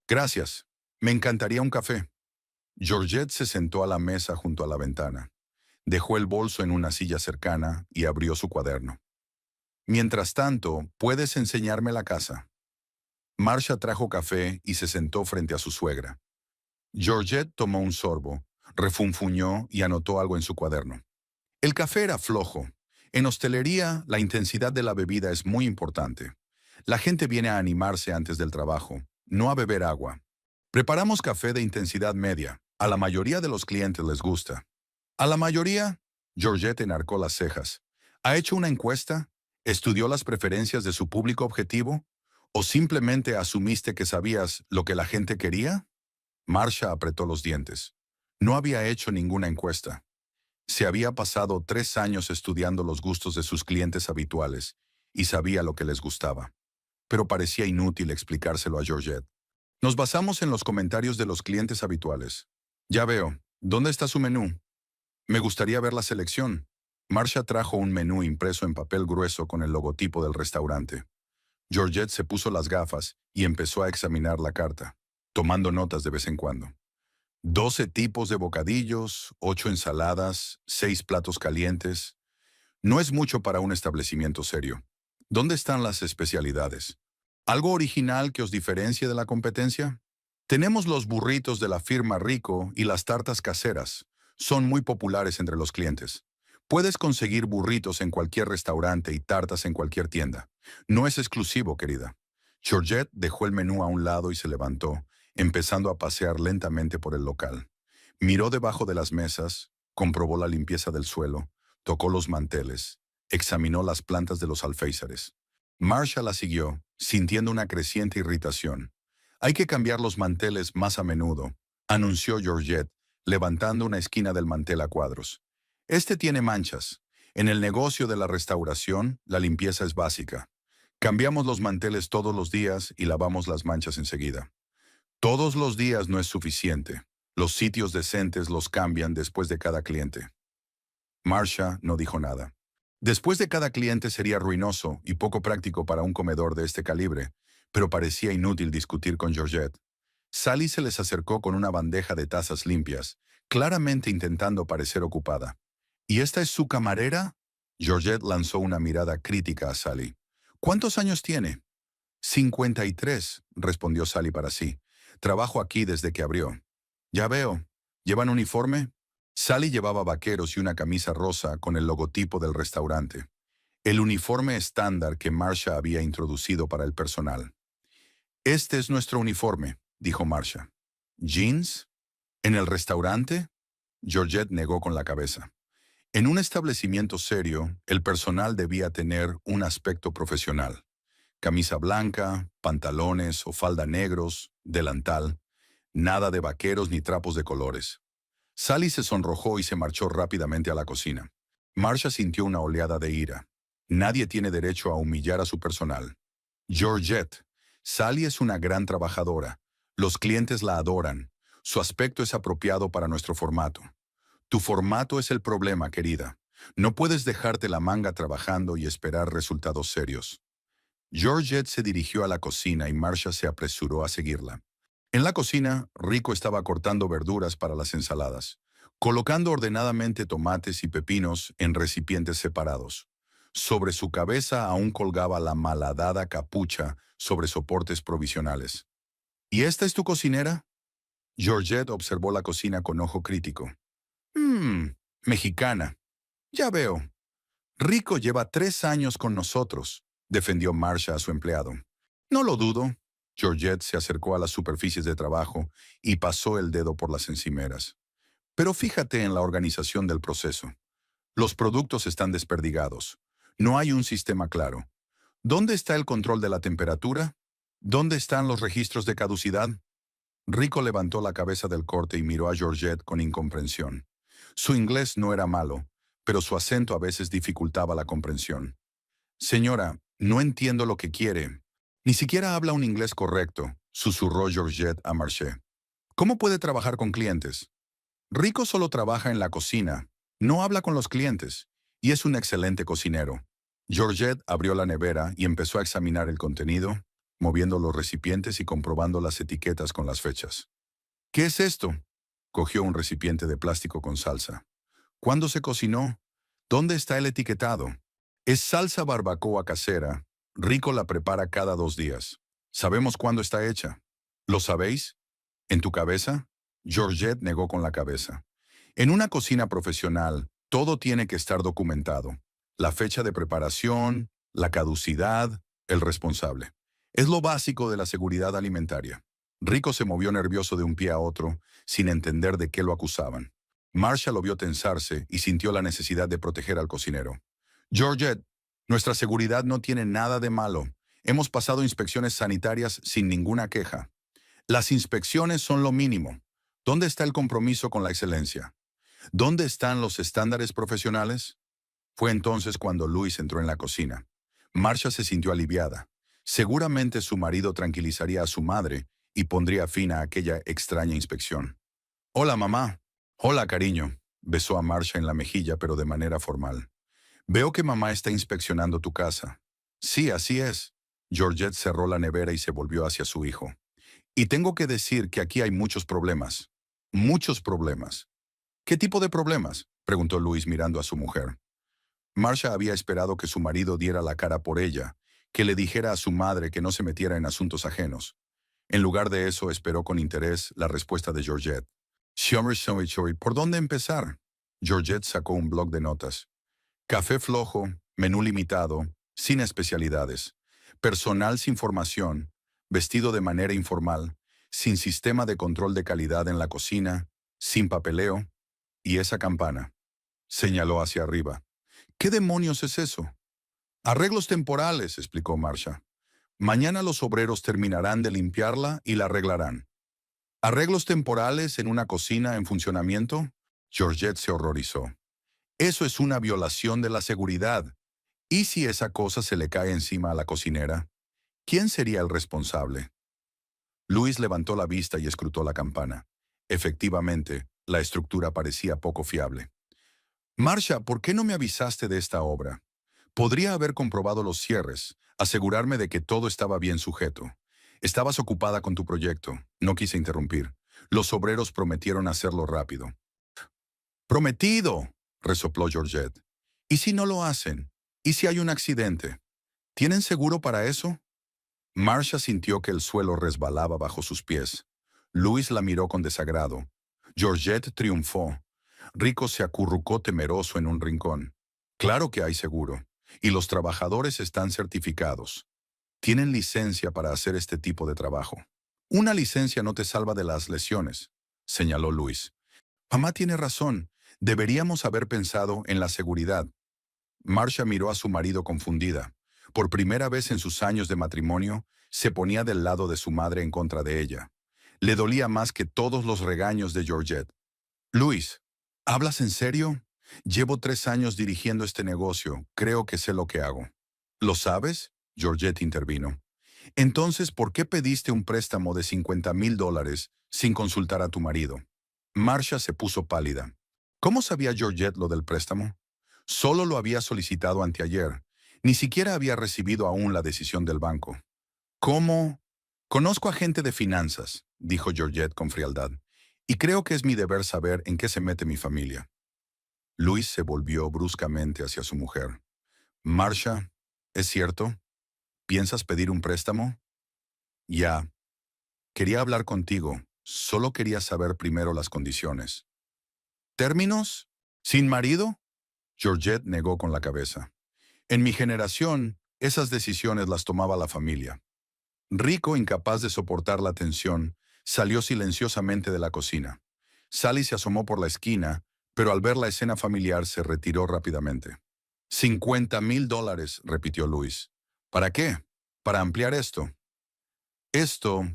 «Gracias. Me encantaría un café». Georgette se sentó a la mesa junto a la ventana. Dejó el bolso en una silla cercana y abrió su cuaderno. «Mientras tanto, ¿puedes enseñarme la casa?» Marcia trajo café y se sentó frente a su suegra. Georgette tomó un sorbo, refunfuñó y anotó algo en su cuaderno. El café era flojo. En hostelería, la intensidad de la bebida es muy importante. La gente viene a animarse antes del trabajo, no a beber agua. Preparamos café de intensidad media. A la mayoría de los clientes les gusta. ¿A la mayoría? Georgette enarcó las cejas. ¿Ha hecho una encuesta? ¿Estudió las preferencias de su público objetivo? ¿O simplemente asumiste que sabías lo que la gente quería? Marcia apretó los dientes. No había hecho ninguna encuesta. Se había pasado 3 años estudiando los gustos de sus clientes habituales y sabía lo que les gustaba. Pero parecía inútil explicárselo a Georgette. Nos basamos en los comentarios de los clientes habituales. Ya veo. ¿Dónde está su menú? Me gustaría ver la selección. Marcia trajo un menú impreso en papel grueso con el logotipo del restaurante. Georgette se puso las gafas y empezó a examinar la carta, tomando notas de vez en cuando. 12 tipos de bocadillos, 8 ensaladas, 6 platos calientes. No es mucho para un establecimiento serio. ¿Dónde están las especialidades? ¿Algo original que os diferencie de la competencia? Tenemos los burritos de la firma Rico y las tartas caseras. Son muy populares entre los clientes. Puedes conseguir burritos en cualquier restaurante y tartas en cualquier tienda. No es exclusivo, querida. Georgette dejó el menú a un lado y se levantó, empezando a pasear lentamente por el local. Miró debajo de las mesas, comprobó la limpieza del suelo, tocó los manteles, examinó las plantas de los alféizares. Marcia la siguió, sintiendo una creciente irritación. Hay que cambiar los manteles más a menudo, anunció Georgette, levantando una esquina del mantel a cuadros. Este tiene manchas. En el negocio de la restauración, la limpieza es básica. Cambiamos los manteles todos los días y lavamos las manchas enseguida. Todos los días no es suficiente. Los sitios decentes los cambian después de cada cliente. Marcia no dijo nada. Después de cada cliente sería ruinoso y poco práctico para un comedor de este calibre, pero parecía inútil discutir con Georgette. Sally se les acercó con una bandeja de tazas limpias, claramente intentando parecer ocupada. ¿Y esta es su camarera? Georgette lanzó una mirada crítica a Sally. ¿Cuántos años tiene? 53, respondió Sally para sí. Trabajo aquí desde que abrió. Ya veo. ¿Llevan uniforme? Sally llevaba vaqueros y una camisa rosa con el logotipo del restaurante. El uniforme estándar que Marcia había introducido para el personal. Este es nuestro uniforme, dijo Marcia. ¿Jeans? ¿En el restaurante? Georgette negó con la cabeza. En un establecimiento serio, el personal debía tener un aspecto profesional. Camisa blanca, pantalones o falda negros, delantal. Nada de vaqueros ni trapos de colores. Sally se sonrojó y se marchó rápidamente a la cocina. Marcia sintió una oleada de ira. Nadie tiene derecho a humillar a su personal. Georgette, Sally es una gran trabajadora. Los clientes la adoran. Su aspecto es apropiado para nuestro formato. Tu formato es el problema, querida. No puedes dejarte la manga trabajando y esperar resultados serios. Georgette se dirigió a la cocina y Marcia se apresuró a seguirla. En la cocina, Rico estaba cortando verduras para las ensaladas, colocando ordenadamente tomates y pepinos en recipientes separados. Sobre su cabeza aún colgaba la malhadada capucha sobre soportes provisionales. ¿Y esta es tu cocinera? Georgette observó la cocina con ojo crítico. Mexicana. Ya veo. Rico lleva 3 años con nosotros, defendió Marcia a su empleado. No lo dudo. Georgette se acercó a las superficies de trabajo y pasó el dedo por las encimeras. Pero fíjate en la organización del proceso. Los productos están desperdigados. No hay un sistema claro. ¿Dónde está el control de la temperatura? ¿Dónde están los registros de caducidad? Rico levantó la cabeza del corte y miró a Georgette con incomprensión. Su inglés no era malo, pero su acento a veces dificultaba la comprensión. Señora, no entiendo lo que quiere. Ni siquiera habla un inglés correcto, susurró Georgette a Marcia. ¿Cómo puede trabajar con clientes? Rico solo trabaja en la cocina, no habla con los clientes, y es un excelente cocinero. Georgette abrió la nevera y empezó a examinar el contenido, moviendo los recipientes y comprobando las etiquetas con las fechas. ¿Qué es esto? Cogió un recipiente de plástico con salsa. ¿Cuándo se cocinó? ¿Dónde está el etiquetado? Es salsa barbacoa casera. Rico la prepara cada 2 días. Sabemos cuándo está hecha. ¿Lo sabéis? ¿En tu cabeza? Georgette negó con la cabeza. En una cocina profesional, todo tiene que estar documentado. La fecha de preparación, la caducidad, el responsable. Es lo básico de la seguridad alimentaria. Rico se movió nervioso de un pie a otro, sin entender de qué lo acusaban. Marcia lo vio tensarse y sintió la necesidad de proteger al cocinero. Georgette, nuestra seguridad no tiene nada de malo. Hemos pasado inspecciones sanitarias sin ninguna queja. Las inspecciones son lo mínimo. ¿Dónde está el compromiso con la excelencia? ¿Dónde están los estándares profesionales? Fue entonces cuando Luis entró en la cocina. Marcia se sintió aliviada. Seguramente su marido tranquilizaría a su madre y pondría fin a aquella extraña inspección. Hola, mamá. Hola, cariño. Besó a Marcia en la mejilla, pero de manera formal. Veo que mamá está inspeccionando tu casa. Sí, así es. Georgette cerró la nevera y se volvió hacia su hijo. Y tengo que decir que aquí hay muchos problemas. Muchos problemas. ¿Qué tipo de problemas? Preguntó Luis mirando a su mujer. Marcia había esperado que su marido diera la cara por ella, que le dijera a su madre que no se metiera en asuntos ajenos. En lugar de eso, esperó con interés la respuesta de Georgette. ¿Por dónde empezar? Georgette sacó un bloc de notas. Café flojo, menú limitado, sin especialidades, personal sin formación, vestido de manera informal, sin sistema de control de calidad en la cocina, sin papeleo, y esa campana. Señaló hacia arriba. ¿Qué demonios es eso? Arreglos temporales, explicó Marcia. Mañana los obreros terminarán de limpiarla y la arreglarán. ¿Arreglos temporales en una cocina en funcionamiento? Georgette se horrorizó. Eso es una violación de la seguridad. ¿Y si esa cosa se le cae encima a la cocinera? ¿Quién sería el responsable? Luis levantó la vista y escrutó la campana. Efectivamente, la estructura parecía poco fiable. Marcia, ¿por qué no me avisaste de esta obra? Podría haber comprobado los cierres, asegurarme de que todo estaba bien sujeto. Estabas ocupada con tu proyecto. No quise interrumpir. Los obreros prometieron hacerlo rápido. ¡Prometido!, resopló Georgette. ¿Y si no lo hacen? ¿Y si hay un accidente? ¿Tienen seguro para eso? Marcia sintió que el suelo resbalaba bajo sus pies. Luis la miró con desagrado. Georgette triunfó. Rico se acurrucó temeroso en un rincón. Claro que hay seguro. Y los trabajadores están certificados. Tienen licencia para hacer este tipo de trabajo. Una licencia no te salva de las lesiones, señaló Luis. Mamá tiene razón. Deberíamos haber pensado en la seguridad. Marcia miró a su marido confundida. Por primera vez en sus años de matrimonio, se ponía del lado de su madre en contra de ella. Le dolía más que todos los regaños de Georgette. Luis, ¿hablas en serio? Llevo 3 años dirigiendo este negocio. Creo que sé lo que hago. ¿Lo sabes? Georgette intervino. Entonces, ¿por qué pediste un préstamo de $50,000 sin consultar a tu marido? Marcia se puso pálida. ¿Cómo sabía Georgette lo del préstamo? Solo lo había solicitado anteayer. Ni siquiera había recibido aún la decisión del banco. ¿Cómo? Conozco a gente de finanzas, dijo Georgette con frialdad, y creo que es mi deber saber en qué se mete mi familia. Luis se volvió bruscamente hacia su mujer. Marcia, ¿es cierto? ¿Piensas pedir un préstamo? Ya. Quería hablar contigo. Solo quería saber primero las condiciones. ¿Términos? ¿Sin marido? Georgette negó con la cabeza. En mi generación, esas decisiones las tomaba la familia. Rico, incapaz de soportar la tensión, salió silenciosamente de la cocina. Sally se asomó por la esquina, pero al ver la escena familiar se retiró rápidamente. $50,000, repitió Luis. ¿Para qué? Para ampliar esto. Esto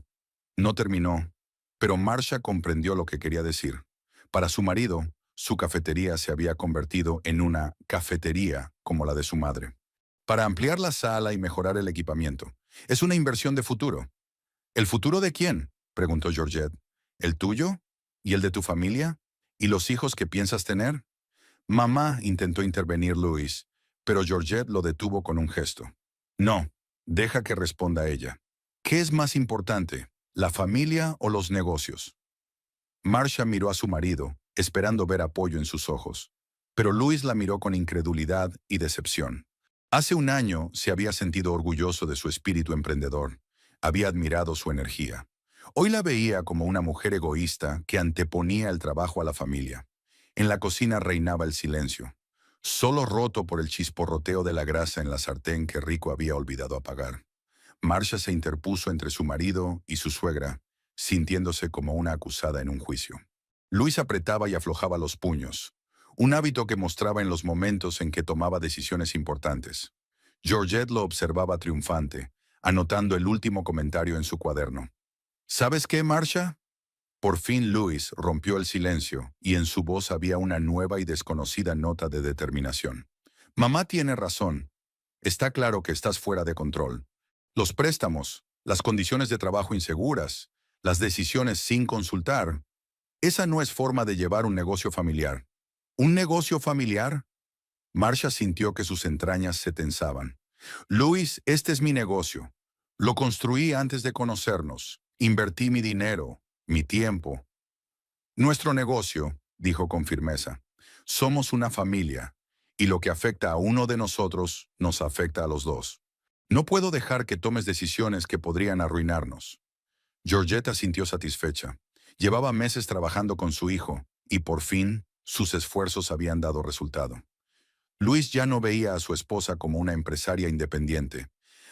no terminó, pero Marcia comprendió lo que quería decir. Para su marido, su cafetería se había convertido en una cafetería como la de su madre. Para ampliar la sala y mejorar el equipamiento. Es una inversión de futuro. ¿El futuro de quién?, preguntó Georgette. ¿El tuyo? ¿Y el de tu familia? ¿Y los hijos que piensas tener? Mamá, intentó intervenir Luis, pero Georgette lo detuvo con un gesto. No, deja que responda ella. ¿Qué es más importante, la familia o los negocios? Marcia miró a su marido, esperando ver apoyo en sus ojos. Pero Luis la miró con incredulidad y decepción. Hace un año se había sentido orgulloso de su espíritu emprendedor. Había admirado su energía. Hoy la veía como una mujer egoísta que anteponía el trabajo a la familia. En la cocina reinaba el silencio, solo roto por el chisporroteo de la grasa en la sartén que Rico había olvidado apagar. Marcia se interpuso entre su marido y su suegra, sintiéndose como una acusada en un juicio. Luis apretaba y aflojaba los puños, un hábito que mostraba en los momentos en que tomaba decisiones importantes. Georgette lo observaba triunfante, anotando el último comentario en su cuaderno. ¿Sabes qué, Marcia? Por fin Luis rompió el silencio y en su voz había una nueva y desconocida nota de determinación. Mamá tiene razón. Está claro que estás fuera de control. Los préstamos, las condiciones de trabajo inseguras, las decisiones sin consultar. Esa no es forma de llevar un negocio familiar. ¿Un negocio familiar? Marcia sintió que sus entrañas se tensaban. Luis, este es mi negocio. Lo construí antes de conocernos. Invertí mi dinero, mi tiempo. Nuestro negocio, dijo con firmeza. Somos una familia, y lo que afecta a uno de nosotros nos afecta a los dos. No puedo dejar que tomes decisiones que podrían arruinarnos. Georgette sintió satisfecha. Llevaba meses trabajando con su hijo, y por fin sus esfuerzos habían dado resultado. Luis ya no veía a su esposa como una empresaria independiente.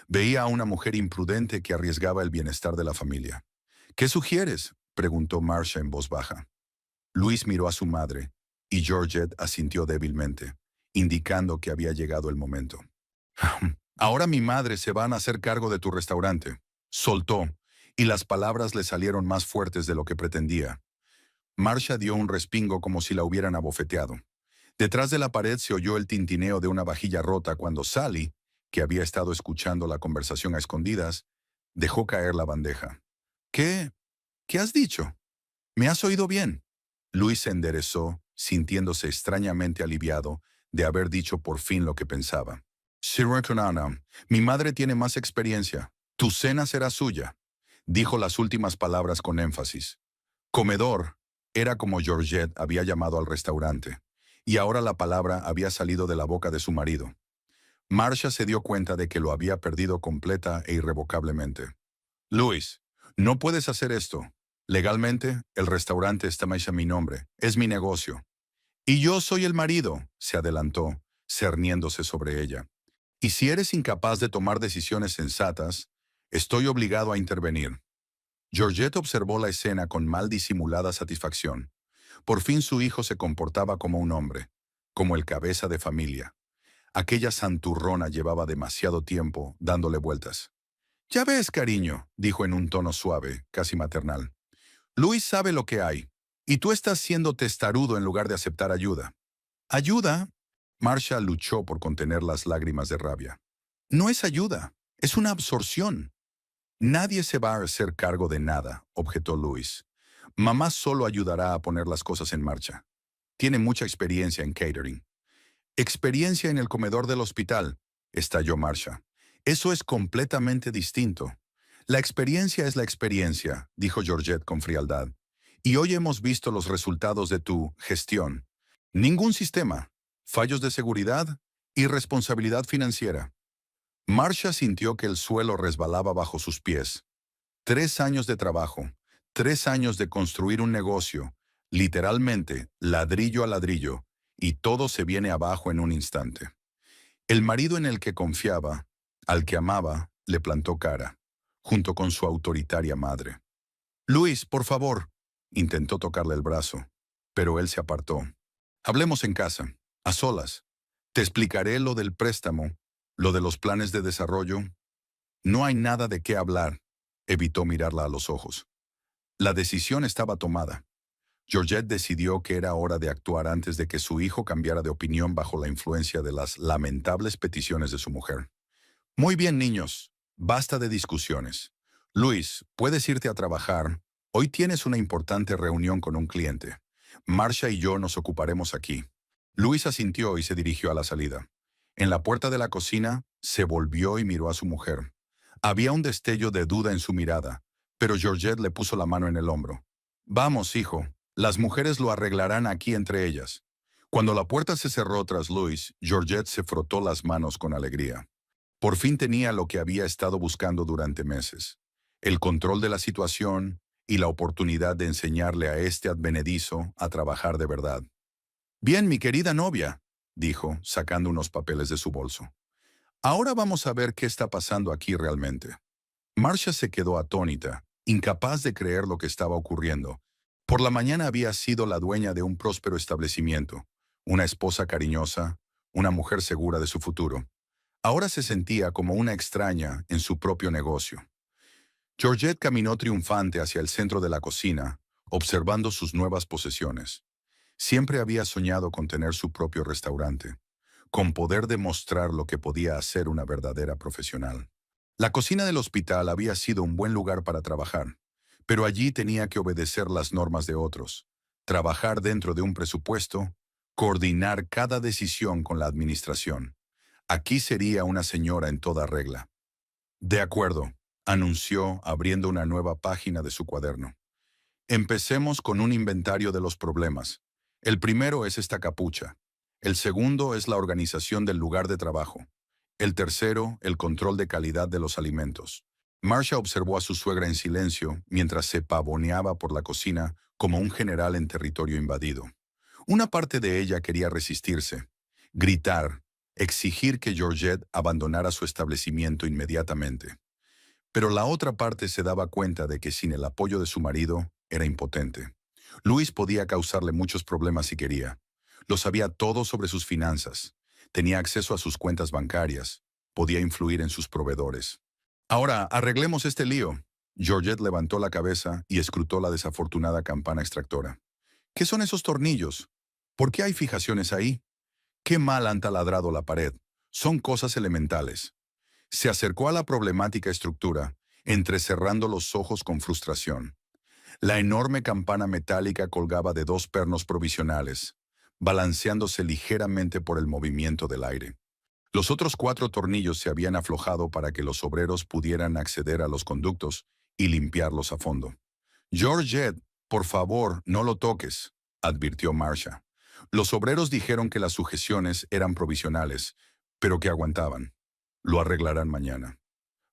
Veía a una mujer imprudente que arriesgaba el bienestar de la familia. ¿Qué sugieres?, preguntó Marcia en voz baja. Luis miró a su madre, y Georgette asintió débilmente, indicando que había llegado el momento. Ahora mi madre se van a hacer cargo de tu restaurante. Soltó, y las palabras le salieron más fuertes de lo que pretendía. Marcia dio un respingo como si la hubieran abofeteado. Detrás de la pared se oyó el tintineo de una vajilla rota cuando Sally, que había estado escuchando la conversación a escondidas, dejó caer la bandeja. ¿Qué? ¿Qué has dicho? ¿Me has oído bien? Luis se enderezó, sintiéndose extrañamente aliviado de haber dicho por fin lo que pensaba. Sir Tonana, mi madre tiene más experiencia. Tu cena será suya, dijo las últimas palabras con énfasis. Comedor era como Georgette había llamado al restaurante, y ahora la palabra había salido de la boca de su marido. Marcia se dio cuenta de que lo había perdido completa e irrevocablemente. Luis, no puedes hacer esto. Legalmente, el restaurante está a mi nombre. Es mi negocio. Y yo soy el marido, se adelantó, cerniéndose sobre ella. Y si eres incapaz de tomar decisiones sensatas, estoy obligado a intervenir. Georgette observó la escena con mal disimulada satisfacción. Por fin su hijo se comportaba como un hombre, como el cabeza de familia. Aquella santurrona llevaba demasiado tiempo dándole vueltas. Ya ves, cariño, dijo en un tono suave, casi maternal. Luis sabe lo que hay, y tú estás siendo testarudo en lugar de aceptar ayuda. ¿Ayuda? Marcia luchó por contener las lágrimas de rabia. No es ayuda, es una absorción. Nadie se va a hacer cargo de nada, objetó Luis. Mamá solo ayudará a poner las cosas en marcha. Tiene mucha experiencia en catering. Experiencia en el comedor del hospital, estalló Marcia. Eso es completamente distinto. La experiencia es la experiencia, dijo Georgette con frialdad. Y hoy hemos visto los resultados de tu gestión. Ningún sistema, fallos de seguridad, irresponsabilidad financiera. Marcia sintió que el suelo resbalaba bajo sus pies. 3 años de trabajo, 3 años de construir un negocio, literalmente, ladrillo a ladrillo, y todo se viene abajo en un instante. El marido en el que confiaba, al que amaba, le plantó cara, junto con su autoritaria madre. Luis, por favor, intentó tocarle el brazo, pero él se apartó. Hablemos en casa, a solas. Te explicaré lo del préstamo, lo de los planes de desarrollo. No hay nada de qué hablar, evitó mirarla a los ojos. La decisión estaba tomada. Georgette decidió que era hora de actuar antes de que su hijo cambiara de opinión bajo la influencia de las lamentables peticiones de su mujer. Muy bien, niños. Basta de discusiones. Luis, puedes irte a trabajar. Hoy tienes una importante reunión con un cliente. Marcia y yo nos ocuparemos aquí. Luis asintió y se dirigió a la salida. En la puerta de la cocina, se volvió y miró a su mujer. Había un destello de duda en su mirada, pero Georgette le puso la mano en el hombro. Vamos, hijo. Las mujeres lo arreglarán aquí entre ellas. Cuando la puerta se cerró tras Luis, Georgette se frotó las manos con alegría. Por fin tenía lo que había estado buscando durante meses: el control de la situación y la oportunidad de enseñarle a este advenedizo a trabajar de verdad. Bien, mi querida novia, dijo, sacando unos papeles de su bolso. Ahora vamos a ver qué está pasando aquí realmente. Marcia se quedó atónita, incapaz de creer lo que estaba ocurriendo. Por la mañana había sido la dueña de un próspero establecimiento, una esposa cariñosa, una mujer segura de su futuro. Ahora se sentía como una extraña en su propio negocio. Georgette caminó triunfante hacia el centro de la cocina, observando sus nuevas posesiones. Siempre había soñado con tener su propio restaurante, con poder demostrar lo que podía hacer una verdadera profesional. La cocina del hospital había sido un buen lugar para trabajar, pero allí tenía que obedecer las normas de otros, trabajar dentro de un presupuesto, coordinar cada decisión con la administración. Aquí sería una señora en toda regla. De acuerdo, anunció abriendo una nueva página de su cuaderno. Empecemos con un inventario de los problemas. El primero es esta capucha. El segundo es la organización del lugar de trabajo. El tercero, el control de calidad de los alimentos. Marcia observó a su suegra en silencio mientras se pavoneaba por la cocina como un general en territorio invadido. Una parte de ella quería resistirse, gritar, exigir que Georgette abandonara su establecimiento inmediatamente. Pero la otra parte se daba cuenta de que sin el apoyo de su marido era impotente. Luis podía causarle muchos problemas si quería. Lo sabía todo sobre sus finanzas. Tenía acceso a sus cuentas bancarias. podía influir en sus proveedores. Ahora, arreglemos este lío. Georgette levantó la cabeza y escrutó la desafortunada campana extractora. ¿Qué son esos tornillos? ¿Por qué hay fijaciones ahí? ¿Qué mal han taladrado la pared? Son cosas elementales. Se acercó a la problemática estructura, entrecerrando los ojos con frustración. La enorme campana metálica colgaba de 2 pernos provisionales, balanceándose ligeramente por el movimiento del aire. Los otros 4 tornillos se habían aflojado para que los obreros pudieran acceder a los conductos y limpiarlos a fondo. Georgette, por favor, no lo toques, advirtió Marcia. Los obreros dijeron que las sujeciones eran provisionales, pero que aguantaban. Lo arreglarán mañana.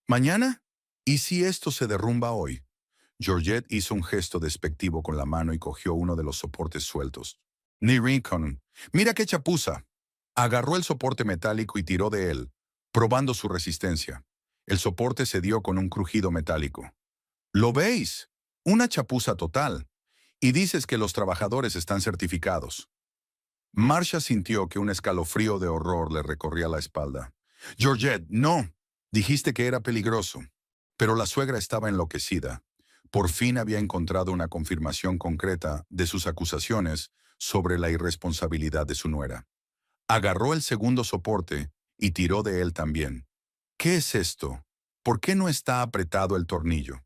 ¿Mañana? ¿Y si esto se derrumba hoy? Georgette hizo un gesto despectivo con la mano y cogió uno de los soportes sueltos. Ni Rincon. ¡Mira qué chapuza! Agarró el soporte metálico y tiró de él, probando su resistencia. El soporte cedió con un crujido metálico. ¿Lo veis? Una chapuza total. Y dices que los trabajadores están certificados. Marcia sintió que un escalofrío de horror le recorría la espalda. Georgette, no. Dijiste que era peligroso. Pero la suegra estaba enloquecida. Por fin había encontrado una confirmación concreta de sus acusaciones sobre la irresponsabilidad de su nuera. Agarró el segundo soporte y tiró de él también. ¿Qué es esto? ¿Por qué no está apretado el tornillo?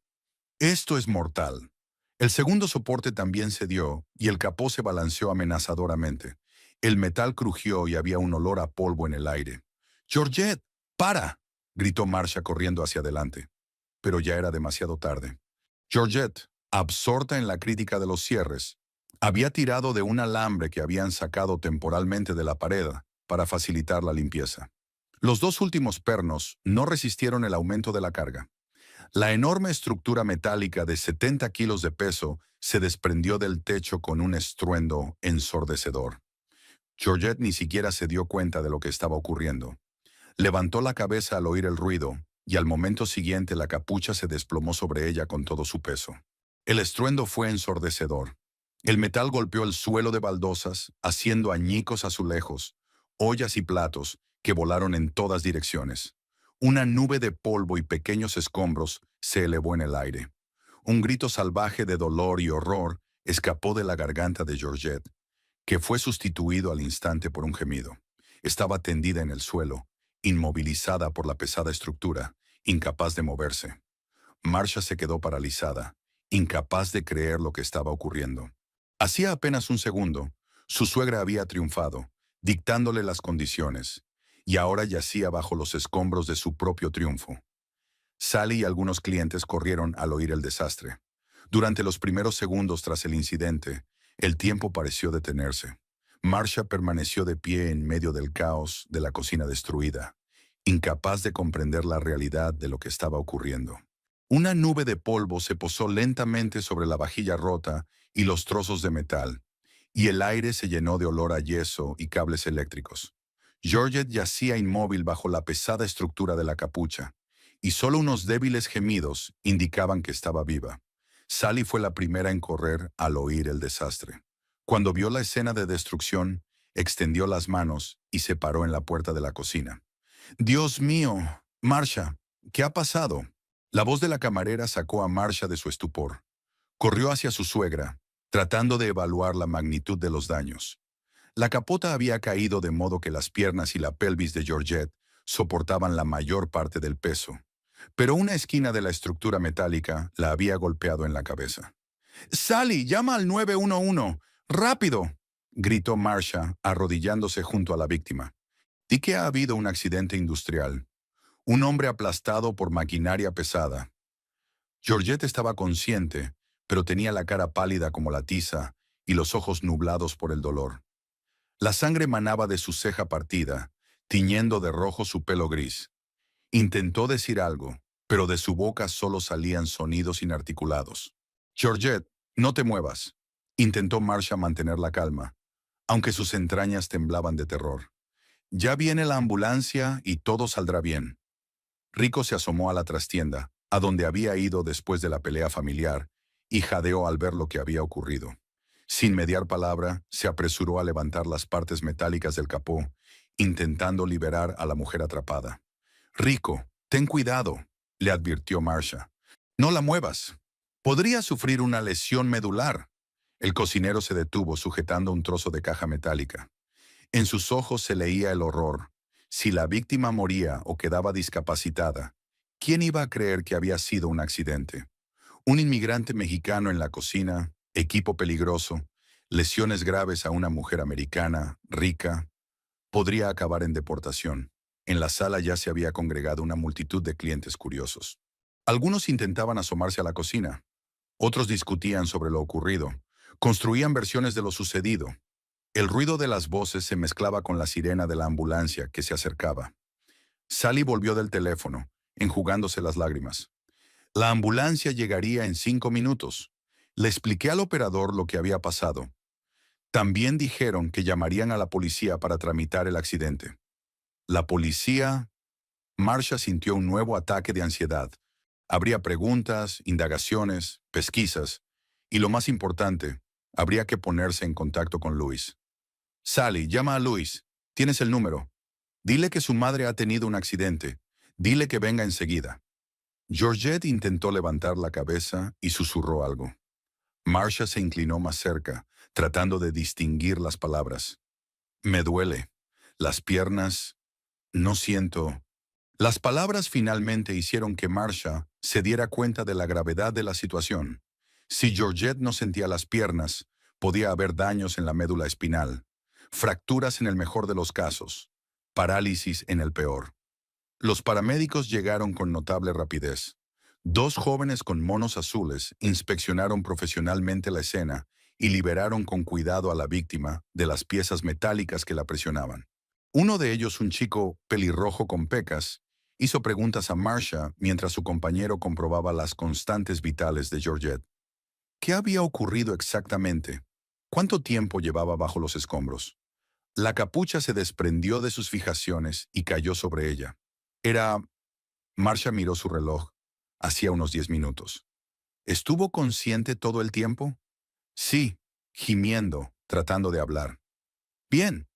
Esto es mortal. El segundo soporte también cedió y el capó se balanceó amenazadoramente. El metal crujió y había un olor a polvo en el aire. «Georgette, para», gritó Marcia corriendo hacia adelante. Pero ya era demasiado tarde. Georgette, absorta en la crítica de los cierres, había tirado de un alambre que habían sacado temporalmente de la pared para facilitar la limpieza. Los 2 últimos pernos no resistieron el aumento de la carga. La enorme estructura metálica de 70 kilos de peso se desprendió del techo con un estruendo ensordecedor. Georgette ni siquiera se dio cuenta de lo que estaba ocurriendo. Levantó la cabeza al oír el ruido, y al momento siguiente la capucha se desplomó sobre ella con todo su peso. El estruendo fue ensordecedor. El metal golpeó el suelo de baldosas, haciendo añicos azulejos, ollas y platos que volaron en todas direcciones. Una nube de polvo y pequeños escombros se elevó en el aire. Un grito salvaje de dolor y horror escapó de la garganta de Georgette, que fue sustituido al instante por un gemido. Estaba tendida en el suelo, inmovilizada por la pesada estructura, incapaz de moverse. Marcia se quedó paralizada, incapaz de creer lo que estaba ocurriendo. Hacía apenas un segundo, su suegra había triunfado, dictándole las condiciones, y ahora yacía bajo los escombros de su propio triunfo. Sally y algunos clientes corrieron al oír el desastre. Durante los primeros segundos tras el incidente, el tiempo pareció detenerse. Marcia permaneció de pie en medio del caos de la cocina destruida, incapaz de comprender la realidad de lo que estaba ocurriendo. Una nube de polvo se posó lentamente sobre la vajilla rota y los trozos de metal, y el aire se llenó de olor a yeso y cables eléctricos. Georgette yacía inmóvil bajo la pesada estructura de la capucha, y solo unos débiles gemidos indicaban que estaba viva. Sally fue la primera en correr al oír el desastre. Cuando vio la escena de destrucción, extendió las manos y se paró en la puerta de la cocina. «Dios mío, Marcia, ¿qué ha pasado?» La voz de la camarera sacó a Marcia de su estupor. Corrió hacia su suegra, tratando de evaluar la magnitud de los daños. La capota había caído de modo que las piernas y la pelvis de Georgette soportaban la mayor parte del peso, pero una esquina de la estructura metálica la había golpeado en la cabeza. «Sally, llama al 911, rápido», gritó Marcia, arrodillándose junto a la víctima. «Di que ha habido un accidente industrial. Un hombre aplastado por maquinaria pesada». Georgette estaba consciente, pero tenía la cara pálida como la tiza y los ojos nublados por el dolor. La sangre manaba de su ceja partida, tiñendo de rojo su pelo gris. Intentó decir algo, pero de su boca solo salían sonidos inarticulados. «Georgette, no te muevas», intentó Marcia mantener la calma, aunque sus entrañas temblaban de terror. «Ya viene la ambulancia y todo saldrá bien». Rico se asomó a la trastienda, a donde había ido después de la pelea familiar, y jadeó al ver lo que había ocurrido. Sin mediar palabra, se apresuró a levantar las partes metálicas del capó, intentando liberar a la mujer atrapada. Rico, ten cuidado, le advirtió Marcia. No la muevas. Podría sufrir una lesión medular. El cocinero se detuvo sujetando un trozo de caja metálica. En sus ojos se leía el horror. Si la víctima moría o quedaba discapacitada, ¿quién iba a creer que había sido un accidente? Un inmigrante mexicano en la cocina, equipo peligroso, lesiones graves a una mujer americana, rica, podría acabar en deportación. En la sala ya se había congregado una multitud de clientes curiosos. Algunos intentaban asomarse a la cocina, otros discutían sobre lo ocurrido, construían versiones de lo sucedido. El ruido de las voces se mezclaba con la sirena de la ambulancia que se acercaba. Sally volvió del teléfono, enjugándose las lágrimas. La ambulancia llegaría en 5 minutos. Le expliqué al operador lo que había pasado. También dijeron que llamarían a la policía para tramitar el accidente. La policía... Marcia sintió un nuevo ataque de ansiedad. Habría preguntas, indagaciones, pesquisas, y lo más importante, habría que ponerse en contacto con Luis. Sally, llama a Luis. Tienes el número. Dile que su madre ha tenido un accidente. Dile que venga enseguida. Georgette intentó levantar la cabeza y susurró algo. Marcia se inclinó más cerca, tratando de distinguir las palabras. Me duele. Las piernas. No siento. Las palabras finalmente hicieron que Marcia se diera cuenta de la gravedad de la situación. Si Georgette no sentía las piernas, podía haber daños en la médula espinal, fracturas en el mejor de los casos, parálisis en el peor. Los paramédicos llegaron con notable rapidez. 2 jóvenes con monos azules inspeccionaron profesionalmente la escena y liberaron con cuidado a la víctima de las piezas metálicas que la presionaban. Uno de ellos, un chico pelirrojo con pecas, hizo preguntas a Marcia mientras su compañero comprobaba las constantes vitales de Georgette. ¿Qué había ocurrido exactamente? ¿Cuánto tiempo llevaba bajo los escombros? La capucha se desprendió de sus fijaciones y cayó sobre ella. Era... Marcia miró su reloj. Hacía unos 10 minutos. ¿Estuvo consciente todo el tiempo? Sí, gimiendo, tratando de hablar. Bien.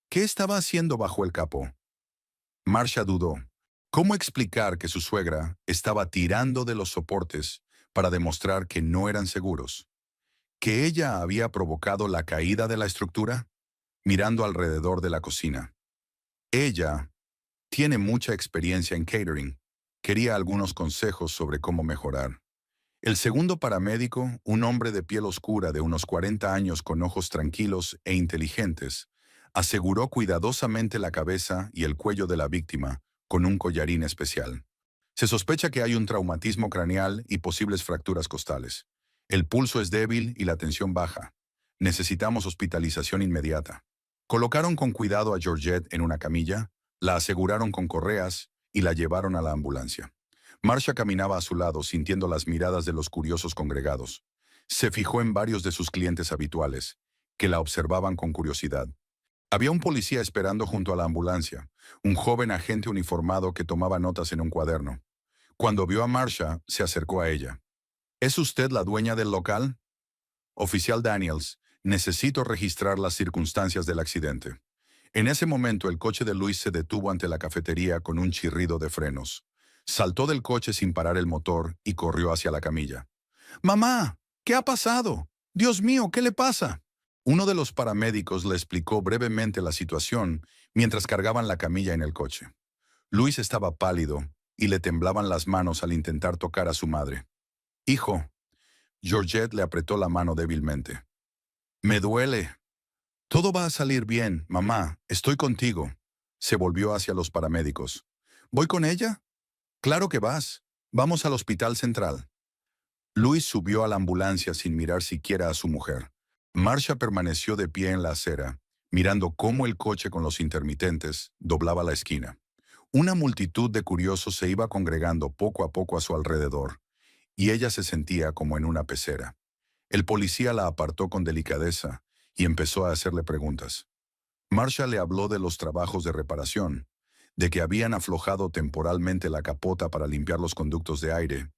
¿Qué estaba haciendo bajo el capó? Marcia dudó. ¿Cómo explicar que su suegra estaba tirando de los soportes para demostrar que no eran seguros? ¿Que ella había provocado la caída de la estructura? Mirando alrededor de la cocina. Ella tiene mucha experiencia en catering. Quería algunos consejos sobre cómo mejorar. El segundo paramédico, un hombre de piel oscura de unos 40 años con ojos tranquilos e inteligentes, aseguró cuidadosamente la cabeza y el cuello de la víctima con un collarín especial. Se sospecha que hay un traumatismo craneal y posibles fracturas costales. El pulso es débil y la tensión baja. Necesitamos hospitalización inmediata. Colocaron con cuidado a Georgette en una camilla, la aseguraron con correas y la llevaron a la ambulancia. Marcia caminaba a su lado sintiendo las miradas de los curiosos congregados. Se fijó en varios de sus clientes habituales, que la observaban con curiosidad. Había un policía esperando junto a la ambulancia, un joven agente uniformado que tomaba notas en un cuaderno. Cuando vio a Marcia, se acercó a ella. ¿Es usted la dueña del local? Oficial Daniels, necesito registrar las circunstancias del accidente. En ese momento el coche de Luis se detuvo ante la cafetería con un chirrido de frenos. Saltó del coche sin parar el motor y corrió hacia la camilla. «¡Mamá! ¿Qué ha pasado? Dios mío, ¿qué le pasa?» Uno de los paramédicos le explicó brevemente la situación mientras cargaban la camilla en el coche. Luis estaba pálido y le temblaban las manos al intentar tocar a su madre. «Hijo». Georgette le apretó la mano débilmente. «Me duele». «Todo va a salir bien, mamá. Estoy contigo». Se volvió hacia los paramédicos. «¿Voy con ella?» «Claro que vas. Vamos al hospital central». Luis subió a la ambulancia sin mirar siquiera a su mujer. Marcia permaneció de pie en la acera, mirando cómo el coche con los intermitentes doblaba la esquina. Una multitud de curiosos se iba congregando poco a poco a su alrededor, y ella se sentía como en una pecera. El policía la apartó con delicadeza y empezó a hacerle preguntas. Marcia le habló de los trabajos de reparación, de que habían aflojado temporalmente la capota para limpiar los conductos de aire,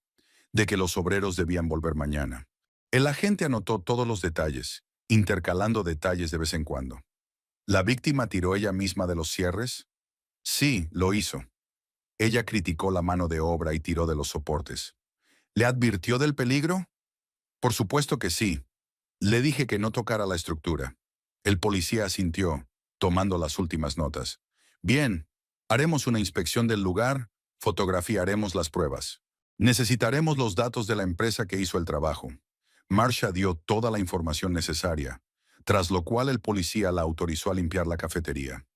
de que los obreros debían volver mañana. El agente anotó todos los detalles, intercalando detalles de vez en cuando. ¿La víctima tiró ella misma de los cierres? Sí, lo hizo. Ella criticó la mano de obra y tiró de los soportes. ¿Le advirtió del peligro? Por supuesto que sí. Le dije que no tocara la estructura. El policía asintió, tomando las últimas notas. Bien, haremos una inspección del lugar, fotografiaremos las pruebas. Necesitaremos los datos de la empresa que hizo el trabajo. Marcia dio toda la información necesaria, tras lo cual el policía la autorizó a limpiar la cafetería.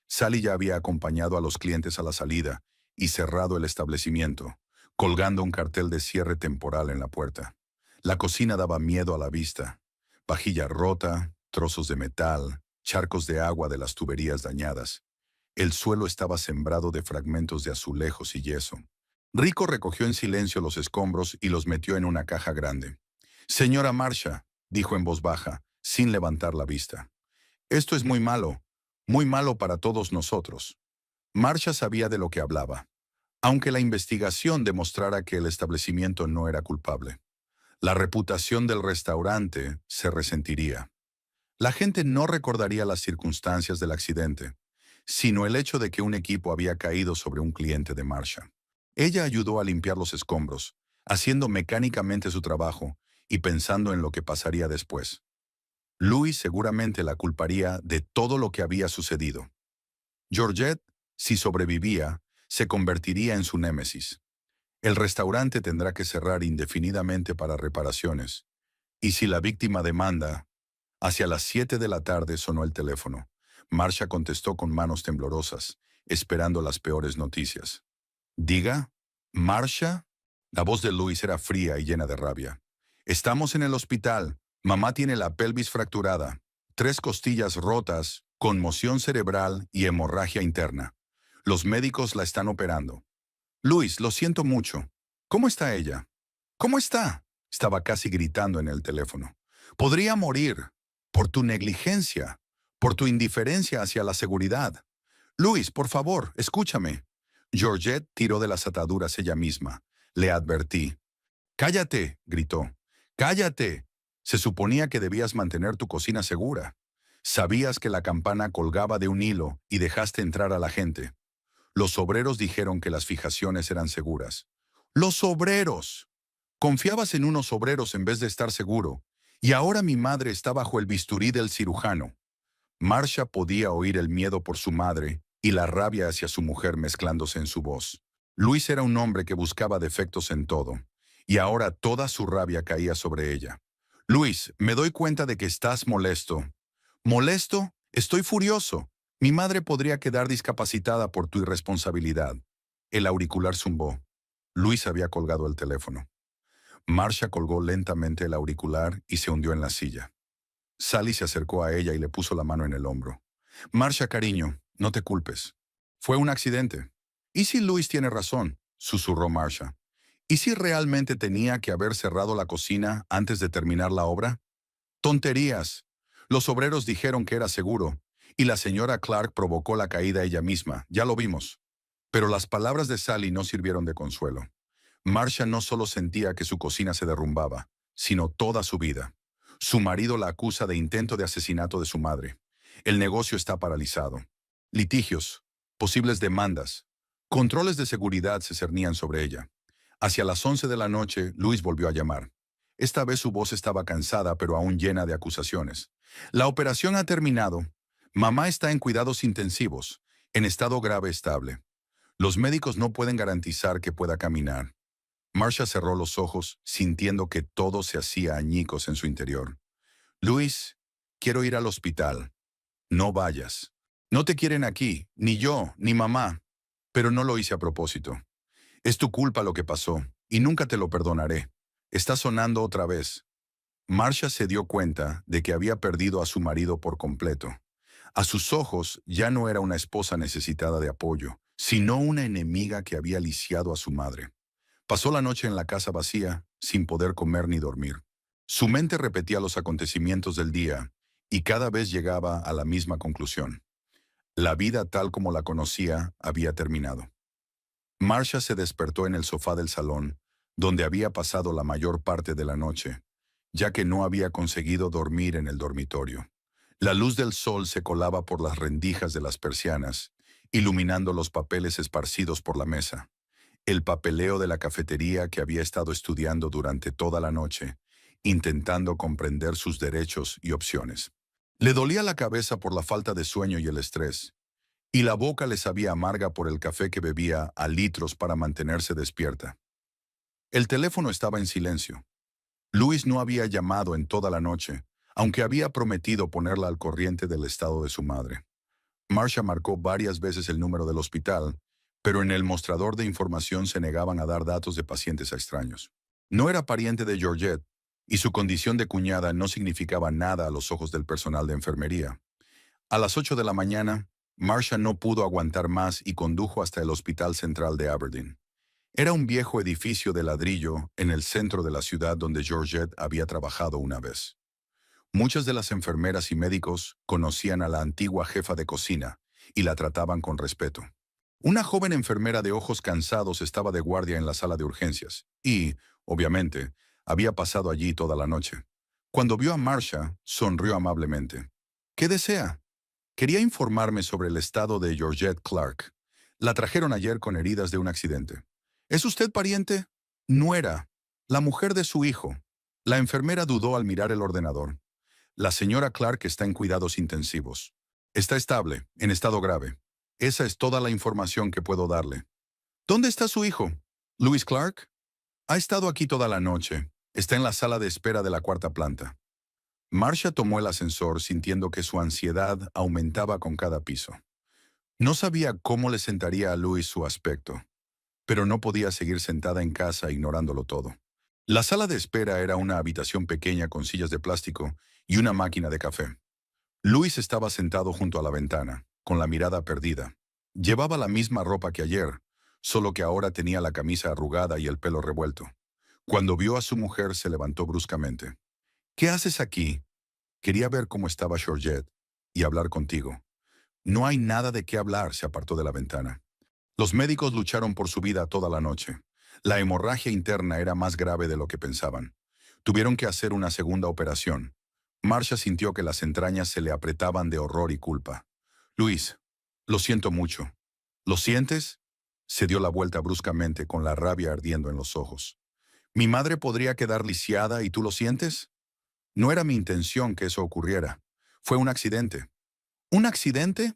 Sally ya había acompañado a los clientes a la salida y cerrado el establecimiento, colgando un cartel de cierre temporal en la puerta. La cocina daba miedo a la vista. Vajilla rota, trozos de metal, charcos de agua de las tuberías dañadas. El suelo estaba sembrado de fragmentos de azulejos y yeso. Rico recogió en silencio los escombros y los metió en una caja grande. «Señora Marcia», dijo en voz baja, sin levantar la vista. «Esto es muy malo para todos nosotros». Marcia sabía de lo que hablaba, aunque la investigación demostrara que el establecimiento no era culpable. La reputación del restaurante se resentiría. La gente no recordaría las circunstancias del accidente, sino el hecho de que un equipo había caído sobre un cliente de Marcia. Ella ayudó a limpiar los escombros, haciendo mecánicamente su trabajo y pensando en lo que pasaría después. Louis seguramente la culparía de todo lo que había sucedido. Georgette, si sobrevivía, se convertiría en su némesis. El restaurante tendrá que cerrar indefinidamente para reparaciones. Y si la víctima demanda, hacia las 7 de la tarde sonó el teléfono. Marcia contestó con manos temblorosas, esperando las peores noticias. «Diga, Marcia». La voz de Louis era fría y llena de rabia. «Estamos en el hospital. Mamá tiene la pelvis fracturada, 3 costillas rotas, conmoción cerebral y hemorragia interna. Los médicos la están operando». «Louis, lo siento mucho. ¿Cómo está ella?» «¿Cómo está?», estaba casi gritando en el teléfono. «Podría morir. Por tu negligencia. Por tu indiferencia hacia la seguridad. Louis, por favor, escúchame». Georgette tiró de las ataduras ella misma. Le advertí. «Cállate», gritó. «Cállate. Se suponía que debías mantener tu cocina segura. Sabías que la campana colgaba de un hilo y dejaste entrar a la gente. Los obreros dijeron que las fijaciones eran seguras». «¡Los obreros!». «Confiabas en unos obreros en vez de estar seguro. Y ahora mi madre está bajo el bisturí del cirujano». Marcia podía oír el miedo por su madre y la rabia hacia su mujer mezclándose en su voz. Louis era un hombre que buscaba defectos en todo, y ahora toda su rabia caía sobre ella. «Louis, me doy cuenta de que estás molesto». «¿Molesto? Estoy furioso. Mi madre podría quedar discapacitada por tu irresponsabilidad». El auricular zumbó. Louis había colgado el teléfono. Marcia colgó lentamente el auricular y se hundió en la silla. Sally se acercó a ella y le puso la mano en el hombro. «Marcia, cariño, no te culpes. Fue un accidente». «¿Y si Louis tiene razón?», susurró Marcia. «¿Y si realmente tenía que haber cerrado la cocina antes de terminar la obra?». «Tonterías. Los obreros dijeron que era seguro, y la señora Clark provocó la caída ella misma, ya lo vimos». Pero las palabras de Sally no sirvieron de consuelo. Marcia no solo sentía que su cocina se derrumbaba, sino toda su vida. Su marido la acusa de intento de asesinato de su madre. El negocio está paralizado. Litigios, posibles demandas, controles de seguridad se cernían sobre ella. Hacia las 11 de la noche, Louis volvió a llamar. Esta vez su voz estaba cansada, pero aún llena de acusaciones. «La operación ha terminado. Mamá está en cuidados intensivos, en estado grave estable. Los médicos no pueden garantizar que pueda caminar». Marcia cerró los ojos, sintiendo que todo se hacía añicos en su interior. «Louis, quiero ir al hospital». «No vayas. No te quieren aquí, ni yo, ni mamá». «Pero no lo hice a propósito. Es tu culpa lo que pasó, y nunca te lo perdonaré. Está sonando otra vez». Marcia se dio cuenta de que había perdido a su marido por completo. A sus ojos ya no era una esposa necesitada de apoyo, sino una enemiga que había lisiado a su madre. Pasó la noche en la casa vacía, sin poder comer ni dormir. Su mente repetía los acontecimientos del día y cada vez llegaba a la misma conclusión. La vida tal como la conocía había terminado. Marcia se despertó en el sofá del salón, donde había pasado la mayor parte de la noche, ya que no había conseguido dormir en el dormitorio. La luz del sol se colaba por las rendijas de las persianas iluminando los papeles esparcidos por la mesa, el papeleo de la cafetería que había estado estudiando durante toda la noche, intentando comprender sus derechos y opciones. Le dolía la cabeza por la falta de sueño y el estrés, y la boca le sabía amarga por el café que bebía a litros para mantenerse despierta. El teléfono estaba en silencio. Luis no había llamado en toda la noche, aunque había prometido ponerla al corriente del estado de su madre. Marcia marcó varias veces el número del hospital, pero en el mostrador de información se negaban a dar datos de pacientes a extraños. No era pariente de Georgette, y su condición de cuñada no significaba nada a los ojos del personal de enfermería. A las 8 de la mañana, Marcia no pudo aguantar más y condujo hasta el Hospital Central de Aberdeen. Era un viejo edificio de ladrillo en el centro de la ciudad donde Georgette había trabajado una vez. Muchas de las enfermeras y médicos conocían a la antigua jefa de cocina y la trataban con respeto. Una joven enfermera de ojos cansados estaba de guardia en la sala de urgencias y, obviamente, había pasado allí toda la noche. Cuando vio a Marcia, sonrió amablemente. ¿Qué desea? Quería informarme sobre el estado de Georgette Clark. La trajeron ayer con heridas de un accidente. ¿Es usted pariente? Nuera, la mujer de su hijo. La enfermera dudó al mirar el ordenador. La señora Clark está en cuidados intensivos. Está estable, en estado grave. Esa es toda la información que puedo darle. ¿Dónde está su hijo? ¿Louis Clark? Ha estado aquí toda la noche. Está en la sala de espera de la cuarta planta. Marcia tomó el ascensor sintiendo que su ansiedad aumentaba con cada piso. No sabía cómo le sentaría a Louis su aspecto, pero no podía seguir sentada en casa ignorándolo todo. La sala de espera era una habitación pequeña con sillas de plástico y una máquina de café. Louis estaba sentado junto a la ventana, con la mirada perdida. Llevaba la misma ropa que ayer, solo que ahora tenía la camisa arrugada y el pelo revuelto. Cuando vio a su mujer, se levantó bruscamente. ¿Qué haces aquí? Quería ver cómo estaba Georgette y hablar contigo. No hay nada de qué hablar, se apartó de la ventana. Los médicos lucharon por su vida toda la noche. La hemorragia interna era más grave de lo que pensaban. Tuvieron que hacer una segunda operación. Marcia sintió que las entrañas se le apretaban de horror y culpa. Luis, lo siento mucho. ¿Lo sientes? Se dio la vuelta bruscamente con la rabia ardiendo en los ojos. ¿Mi madre podría quedar lisiada y tú lo sientes? No era mi intención que eso ocurriera. Fue un accidente. ¿Un accidente?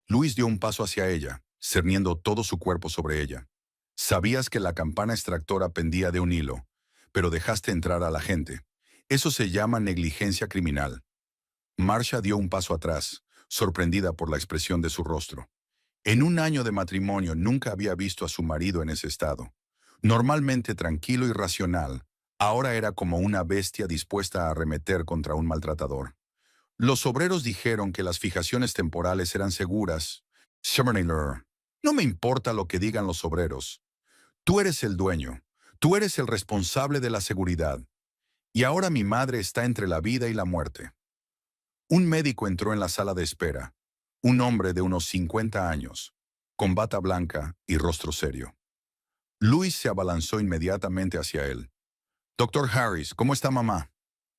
Luis dio un paso hacia ella, cerniendo todo su cuerpo sobre ella. Sabías que la campana extractora pendía de un hilo, pero dejaste entrar a la gente. Eso se llama negligencia criminal. Marcia dio un paso atrás, sorprendida por la expresión de su rostro. En un año de matrimonio nunca había visto a su marido en ese estado. Normalmente tranquilo y racional, ahora era como una bestia dispuesta a arremeter contra un maltratador. Los obreros dijeron que las fijaciones temporales eran seguras. Summernaylor, no me importa lo que digan los obreros. Tú eres el dueño. Tú eres el responsable de la seguridad. Y ahora mi madre está entre la vida y la muerte. Un médico entró en la sala de espera. Un hombre de unos 50 años, con bata blanca y rostro serio. Luis se abalanzó inmediatamente hacia él. Doctor Harris, ¿cómo está mamá?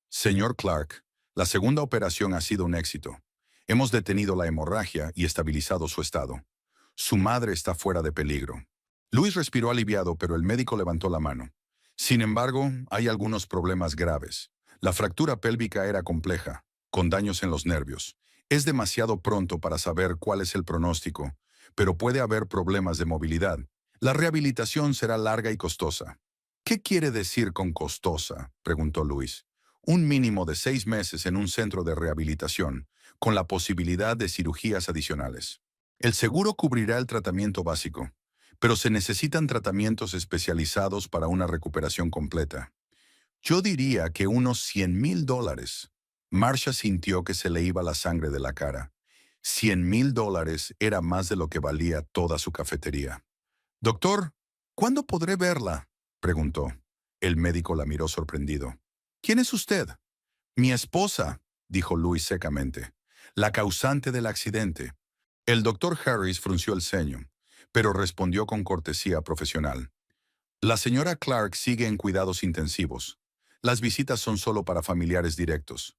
Señor Clark, la segunda operación ha sido un éxito. Hemos detenido la hemorragia y estabilizado su estado. Su madre está fuera de peligro. Luis respiró aliviado, pero el médico levantó la mano. Sin embargo, hay algunos problemas graves. La fractura pélvica era compleja, con daños en los nervios. Es demasiado pronto para saber cuál es el pronóstico, pero puede haber problemas de movilidad. La rehabilitación será larga y costosa. ¿Qué quiere decir con costosa?, preguntó Luis. Un mínimo de 6 meses en un centro de rehabilitación, con la posibilidad de cirugías adicionales. El seguro cubrirá el tratamiento básico, pero se necesitan tratamientos especializados para una recuperación completa. Yo diría que unos $100,000. Marcia sintió que se le iba la sangre de la cara. $100,000 era más de lo que valía toda su cafetería. Doctor, ¿cuándo podré verla?, preguntó. El médico la miró sorprendido. ¿Quién es usted? Mi esposa, dijo Luis secamente. La causante del accidente. El doctor Harris frunció el ceño, pero respondió con cortesía profesional. La señora Clark sigue en cuidados intensivos. Las visitas son solo para familiares directos.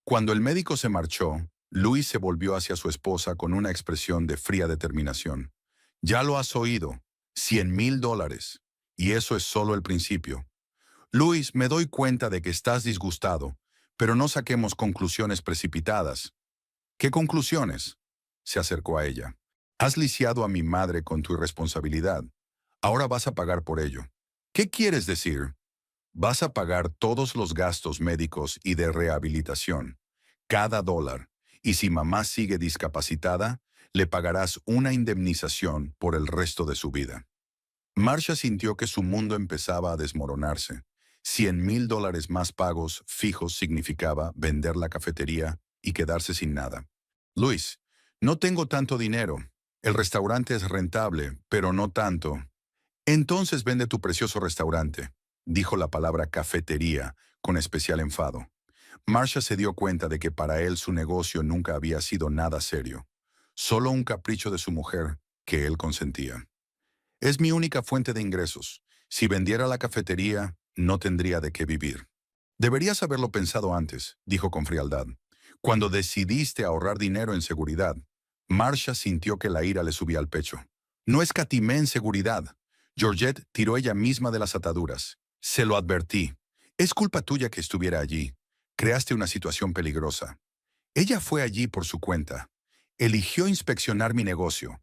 Cuando el médico se marchó, Luis se volvió hacia su esposa con una expresión de fría determinación. Ya lo has oído, $100,000. Y eso es solo el principio. Luis, me doy cuenta de que estás disgustado, pero no saquemos conclusiones precipitadas. ¿Qué conclusiones? Se acercó a ella. Has lisiado a mi madre con tu irresponsabilidad. Ahora vas a pagar por ello. ¿Qué quieres decir? Vas a pagar todos los gastos médicos y de rehabilitación, cada dólar, y si mamá sigue discapacitada, le pagarás una indemnización por el resto de su vida. Marcia sintió que su mundo empezaba a desmoronarse. $100,000 más pagos fijos significaba vender la cafetería y quedarse sin nada. Luis, no tengo tanto dinero. El restaurante es rentable, pero no tanto. Entonces vende tu precioso restaurante, dijo la palabra cafetería con especial enfado. Marcia se dio cuenta de que para él su negocio nunca había sido nada serio, solo un capricho de su mujer que él consentía. Es mi única fuente de ingresos. Si vendiera la cafetería, no tendría de qué vivir. Deberías haberlo pensado antes, dijo con frialdad. Cuando decidiste ahorrar dinero en seguridad, Marcia sintió que la ira le subía al pecho. No escatimé en seguridad. Georgette tiró ella misma de las ataduras. Se lo advertí. Es culpa tuya que estuviera allí. Creaste una situación peligrosa. Ella fue allí por su cuenta. Eligió inspeccionar mi negocio.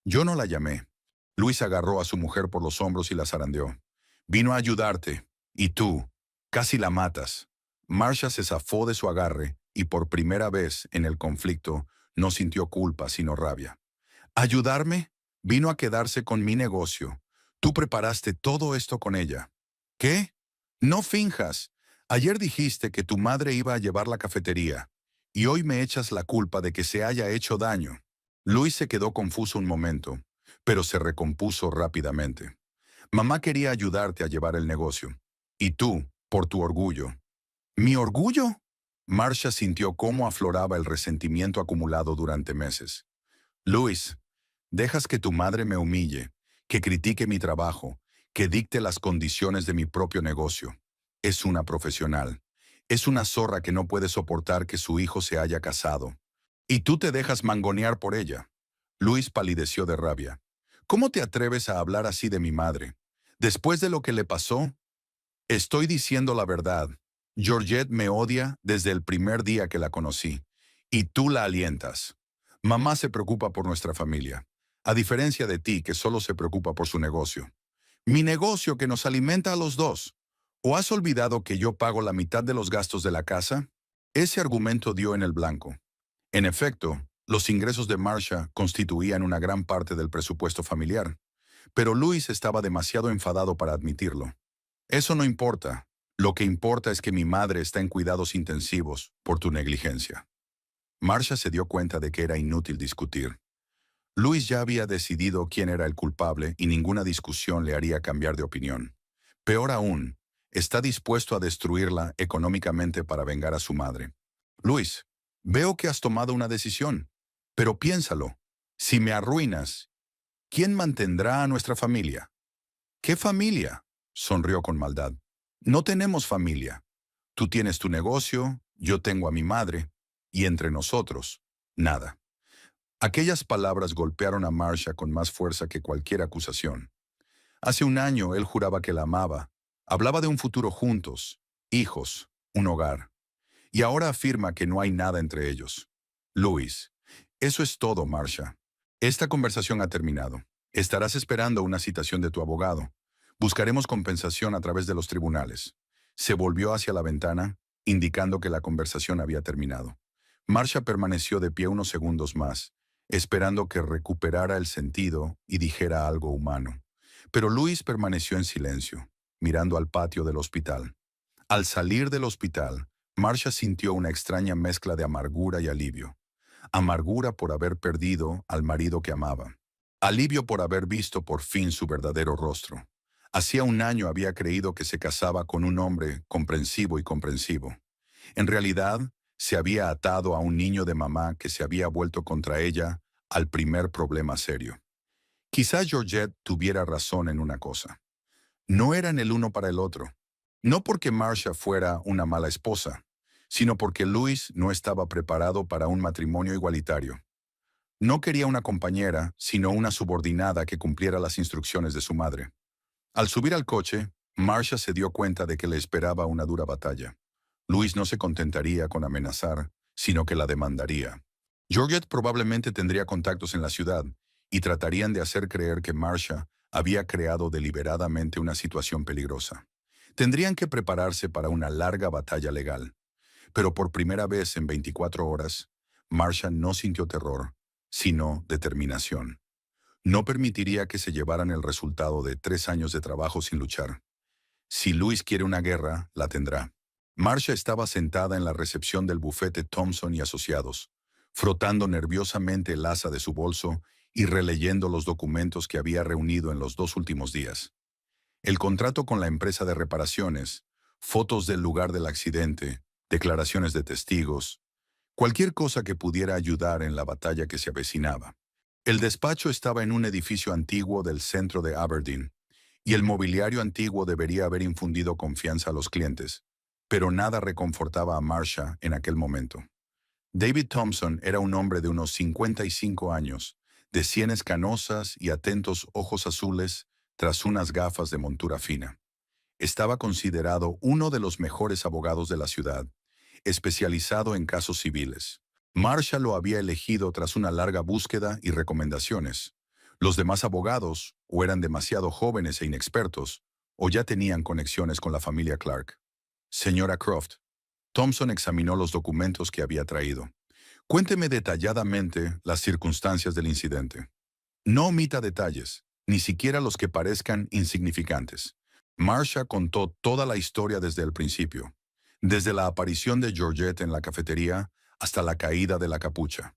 Yo no la llamé. Luis agarró a su mujer por los hombros y la zarandeó. Vino a ayudarte. Y tú, casi la matas. Marcia se zafó de su agarre y por primera vez en el conflicto no sintió culpa sino rabia. ¿Ayudarme? Vino a quedarse con mi negocio. Tú preparaste todo esto con ella. ¿Qué? No finjas. Ayer dijiste que tu madre iba a llevar la cafetería y hoy me echas la culpa de que se haya hecho daño. Luis se quedó confuso un momento, pero se recompuso rápidamente. Mamá quería ayudarte a llevar el negocio. Y tú, por tu orgullo. ¿Mi orgullo? Marcia sintió cómo afloraba el resentimiento acumulado durante meses. Luis, dejas que tu madre me humille, que critique mi trabajo, que dicte las condiciones de mi propio negocio. Es una profesional. Es una zorra que no puede soportar que su hijo se haya casado. Y tú te dejas mangonear por ella. Luis palideció de rabia. ¿Cómo te atreves a hablar así de mi madre? Después de lo que le pasó, estoy diciendo la verdad. Georgette me odia desde el primer día que la conocí. Y tú la alientas. Mamá se preocupa por nuestra familia, a diferencia de ti que solo se preocupa por su negocio. Mi negocio que nos alimenta a los dos. ¿O has olvidado que yo pago la mitad de los gastos de la casa? Ese argumento dio en el blanco. En efecto, los ingresos de Marcia constituían una gran parte del presupuesto familiar, pero Luis estaba demasiado enfadado para admitirlo. Eso no importa. Lo que importa es que mi madre está en cuidados intensivos por tu negligencia. Marcia se dio cuenta de que era inútil discutir. Luis ya había decidido quién era el culpable y ninguna discusión le haría cambiar de opinión. Peor aún, está dispuesto a destruirla económicamente para vengar a su madre. Luis, veo que has tomado una decisión, pero piénsalo. Si me arruinas, ¿quién mantendrá a nuestra familia? ¿Qué familia? Sonrió con maldad. No tenemos familia. Tú tienes tu negocio, yo tengo a mi madre, y entre nosotros, nada. Aquellas palabras golpearon a Marcia con más fuerza que cualquier acusación. Hace un año él juraba que la amaba, hablaba de un futuro juntos, hijos, un hogar. Y ahora afirma que no hay nada entre ellos. Luis, eso es todo, Marcia. Esta conversación ha terminado. Estarás esperando una citación de tu abogado. Buscaremos compensación a través de los tribunales. Se volvió hacia la ventana, indicando que la conversación había terminado. Marcia permaneció de pie unos segundos más, esperando que recuperara el sentido y dijera algo humano. Pero Luis permaneció en silencio, mirando al patio del hospital. Al salir del hospital, Marcia sintió una extraña mezcla de amargura y alivio. Amargura por haber perdido al marido que amaba. Alivio por haber visto por fin su verdadero rostro. Hacía un año había creído que se casaba con un hombre comprensivo. En realidad, se había atado a un niño de mamá que se había vuelto contra ella al primer problema serio. Quizá Georgette tuviera razón en una cosa. No eran el uno para el otro. No porque Marcia fuera una mala esposa, sino porque Luis no estaba preparado para un matrimonio igualitario. No quería una compañera, sino una subordinada que cumpliera las instrucciones de su madre. Al subir al coche, Marcia se dio cuenta de que le esperaba una dura batalla. Luis no se contentaría con amenazar, sino que la demandaría. Georgette probablemente tendría contactos en la ciudad y tratarían de hacer creer que Marcia había creado deliberadamente una situación peligrosa. Tendrían que prepararse para una larga batalla legal. Pero por primera vez en 24 horas, Marcia no sintió terror, sino determinación. No permitiría que se llevaran el resultado de 3 años de trabajo sin luchar. Si Luis quiere una guerra, la tendrá. Marcia estaba sentada en la recepción del bufete Thompson y Asociados, frotando nerviosamente el asa de su bolso y releyendo los documentos que había reunido en los 2 últimos días. El contrato con la empresa de reparaciones, fotos del lugar del accidente, declaraciones de testigos, cualquier cosa que pudiera ayudar en la batalla que se avecinaba. El despacho estaba en un edificio antiguo del centro de Aberdeen, y el mobiliario antiguo debería haber infundido confianza a los clientes, pero nada reconfortaba a Marcia en aquel momento. David Thompson era un hombre de unos 55 años, de sienes canosas y atentos ojos azules tras unas gafas de montura fina. Estaba considerado uno de los mejores abogados de la ciudad, especializado en casos civiles. Marcia lo había elegido tras una larga búsqueda y recomendaciones. Los demás abogados o eran demasiado jóvenes e inexpertos, o ya tenían conexiones con la familia Clark. Señora Croft, Thompson examinó los documentos que había traído. Cuénteme detalladamente las circunstancias del incidente. No omita detalles, ni siquiera los que parezcan insignificantes. Marcia contó toda la historia desde el principio, desde la aparición de Georgette en la cafetería hasta la caída de la capucha.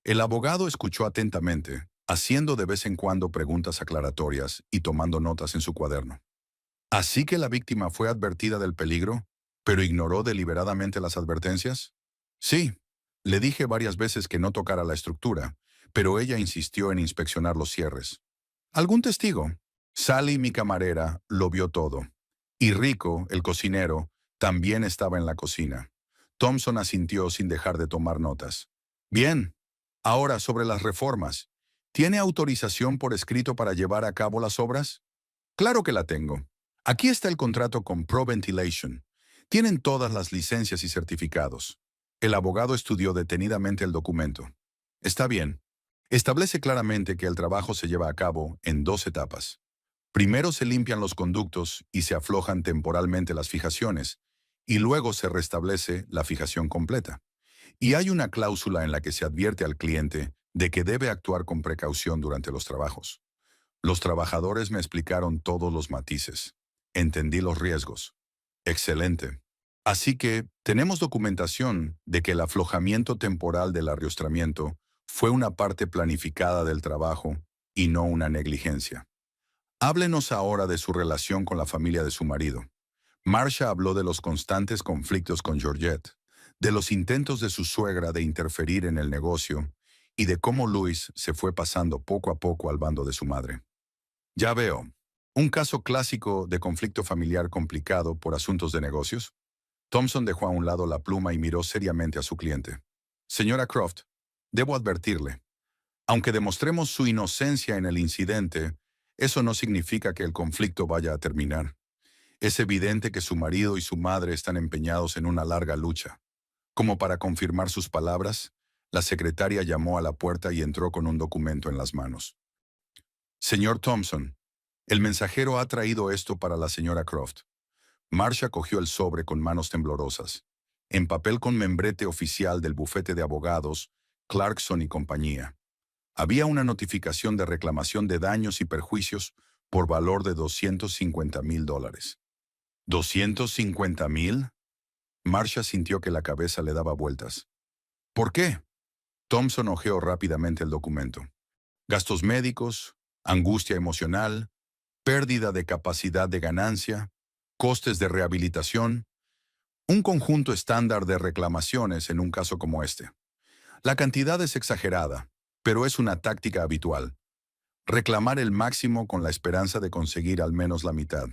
El abogado escuchó atentamente, haciendo de vez en cuando preguntas aclaratorias y tomando notas en su cuaderno. ¿Así que la víctima fue advertida del peligro, pero ignoró deliberadamente las advertencias? Sí, le dije varias veces que no tocara la estructura, pero ella insistió en inspeccionar los cierres. ¿Algún testigo? Sally, mi camarera, lo vio todo. Y Rico, el cocinero, también estaba en la cocina. Thompson asintió sin dejar de tomar notas. Bien, ahora sobre las reformas. ¿Tiene autorización por escrito para llevar a cabo las obras? Claro que la tengo. Aquí está el contrato con Pro Ventilation. Tienen todas las licencias y certificados. El abogado estudió detenidamente el documento. Está bien. Establece claramente que el trabajo se lleva a cabo en 2 etapas. Primero se limpian los conductos y se aflojan temporalmente las fijaciones, y luego se restablece la fijación completa. Y hay una cláusula en la que se advierte al cliente de que debe actuar con precaución durante los trabajos. Los trabajadores me explicaron todos los matices. Entendí los riesgos. Excelente. Así que tenemos documentación de que el aflojamiento temporal del arriostramiento fue una parte planificada del trabajo y no una negligencia. Háblenos ahora de su relación con la familia de su marido. Marcia habló de los constantes conflictos con Georgette, de los intentos de su suegra de interferir en el negocio y de cómo Luis se fue pasando poco a poco al bando de su madre. Ya veo, un caso clásico de conflicto familiar complicado por asuntos de negocios. Thompson dejó a un lado la pluma y miró seriamente a su cliente. Señora Croft, debo advertirle, aunque demostremos su inocencia en el incidente, eso no significa que el conflicto vaya a terminar. Es evidente que su marido y su madre están empeñados en una larga lucha. Como para confirmar sus palabras, la secretaria llamó a la puerta y entró con un documento en las manos. Señor Thompson, el mensajero ha traído esto para la señora Croft. Marcia cogió el sobre con manos temblorosas. En papel con membrete oficial del bufete de abogados, Clarkson y compañía. Había una notificación de reclamación de daños y perjuicios por valor de $250,000. ¿250,000? Marcia sintió que la cabeza le daba vueltas. ¿Por qué? Thompson hojeó rápidamente el documento. Gastos médicos, angustia emocional, pérdida de capacidad de ganancia, costes de rehabilitación, un conjunto estándar de reclamaciones en un caso como este. La cantidad es exagerada, pero es una táctica habitual. Reclamar el máximo con la esperanza de conseguir al menos la mitad.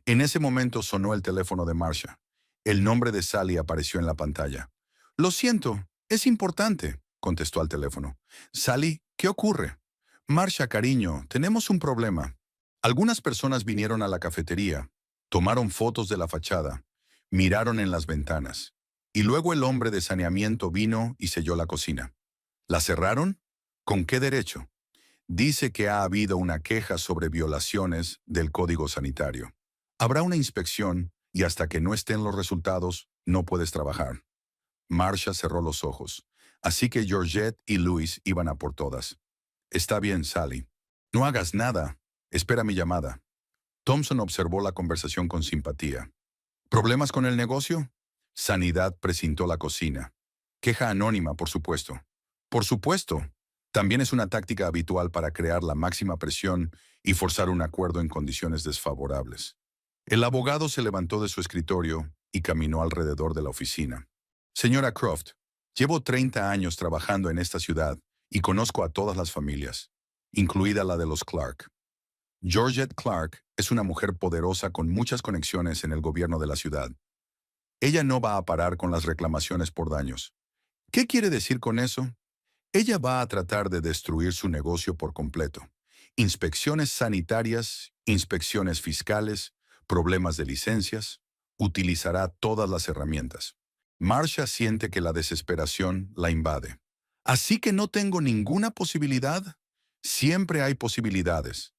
En ese momento sonó el teléfono de Marcia. El nombre de Sally apareció en la pantalla. Lo siento, es importante, contestó al teléfono. Sally, ¿qué ocurre? Marcia, cariño, tenemos un problema. Algunas personas vinieron a la cafetería, tomaron fotos de la fachada, miraron en las ventanas, y luego el hombre de saneamiento vino y selló la cocina. ¿La cerraron? ¿Con qué derecho? Dice que ha habido una queja sobre violaciones del Código Sanitario. Habrá una inspección y hasta que no estén los resultados, no puedes trabajar. Marcia cerró los ojos. Así que Georgette y Louis iban a por todas. Está bien, Sally. No hagas nada. Espera mi llamada. Thompson observó la conversación con simpatía. ¿Problemas con el negocio? Sanidad precintó la cocina. Queja anónima, por supuesto. Por supuesto. También es una táctica habitual para crear la máxima presión y forzar un acuerdo en condiciones desfavorables. El abogado se levantó de su escritorio y caminó alrededor de la oficina. Señora Croft, llevo 30 años trabajando en esta ciudad y conozco a todas las familias, incluida la de los Clark. Georgette Clark es una mujer poderosa con muchas conexiones en el gobierno de la ciudad. Ella no va a parar con las reclamaciones por daños. ¿Qué quiere decir con eso? Ella va a tratar de destruir su negocio por completo. Inspecciones sanitarias, inspecciones fiscales, problemas de licencias. Utilizará todas las herramientas. Marcia siente que la desesperación la invade. Así que no tengo ninguna posibilidad. Siempre hay posibilidades.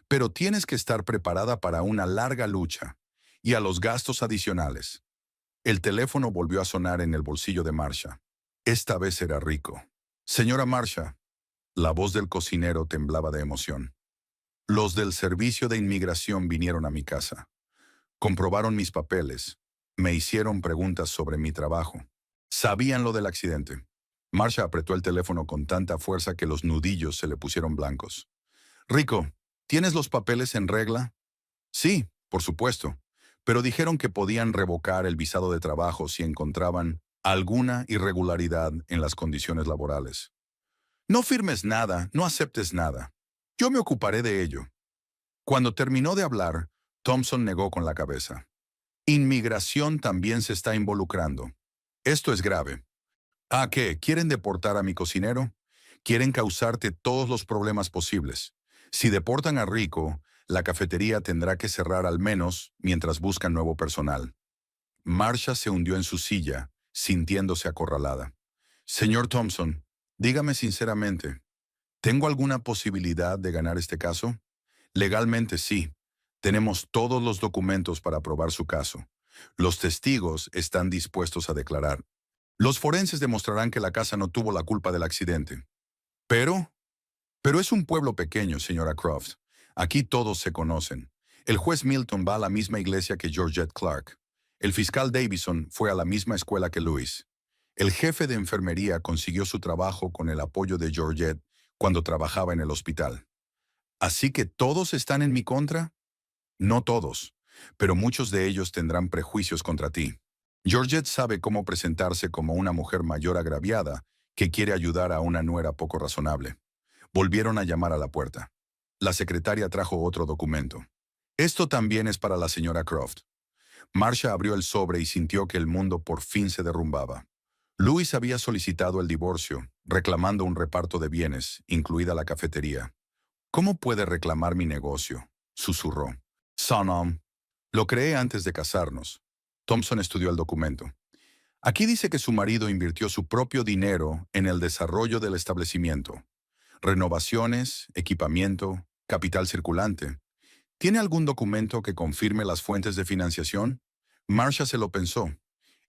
Pero tienes que estar preparada para una larga lucha y a los gastos adicionales. El teléfono volvió a sonar en el bolsillo de Marcia. Esta vez era Rico. Señora Marcia, la voz del cocinero temblaba de emoción. Los del servicio de inmigración vinieron a mi casa. Comprobaron mis papeles. Me hicieron preguntas sobre mi trabajo. Sabían lo del accidente. Marcia apretó el teléfono con tanta fuerza que los nudillos se le pusieron blancos. Rico, ¿tienes los papeles en regla? Sí, por supuesto. Pero dijeron que podían revocar el visado de trabajo si encontraban alguna irregularidad en las condiciones laborales. No firmes nada, no aceptes nada. Yo me ocuparé de ello. Cuando terminó de hablar, Thompson negó con la cabeza. Inmigración también se está involucrando. Esto es grave. ¿Ah, qué? ¿Quieren deportar a mi cocinero? Quieren causarte todos los problemas posibles. Si deportan a Rico, la cafetería tendrá que cerrar al menos mientras buscan nuevo personal. Marcia se hundió en su silla, sintiéndose acorralada. Señor Thompson, dígame sinceramente, ¿tengo alguna posibilidad de ganar este caso? Legalmente sí. Tenemos todos los documentos para probar su caso. Los testigos están dispuestos a declarar. Los forenses demostrarán que la casa no tuvo la culpa del accidente. Pero es un pueblo pequeño, señora Croft. Aquí todos se conocen. El juez Milton va a la misma iglesia que Georgette Clark. El fiscal Davison fue a la misma escuela que Louis. El jefe de enfermería consiguió su trabajo con el apoyo de Georgette cuando trabajaba en el hospital. ¿Así que todos están en mi contra? No todos, pero muchos de ellos tendrán prejuicios contra ti. Georgette sabe cómo presentarse como una mujer mayor agraviada que quiere ayudar a una nuera poco razonable. Volvieron a llamar a la puerta. La secretaria trajo otro documento. Esto también es para la señora Croft. Marcia abrió el sobre y sintió que el mundo por fin se derrumbaba. Louis había solicitado el divorcio, reclamando un reparto de bienes, incluida la cafetería. ¿Cómo puede reclamar mi negocio?, susurró. Son, lo creé antes de casarnos. Thompson estudió el documento. Aquí dice que su marido invirtió su propio dinero en el desarrollo del establecimiento. Renovaciones, equipamiento, capital circulante. ¿Tiene algún documento que confirme las fuentes de financiación? Marcia se lo pensó.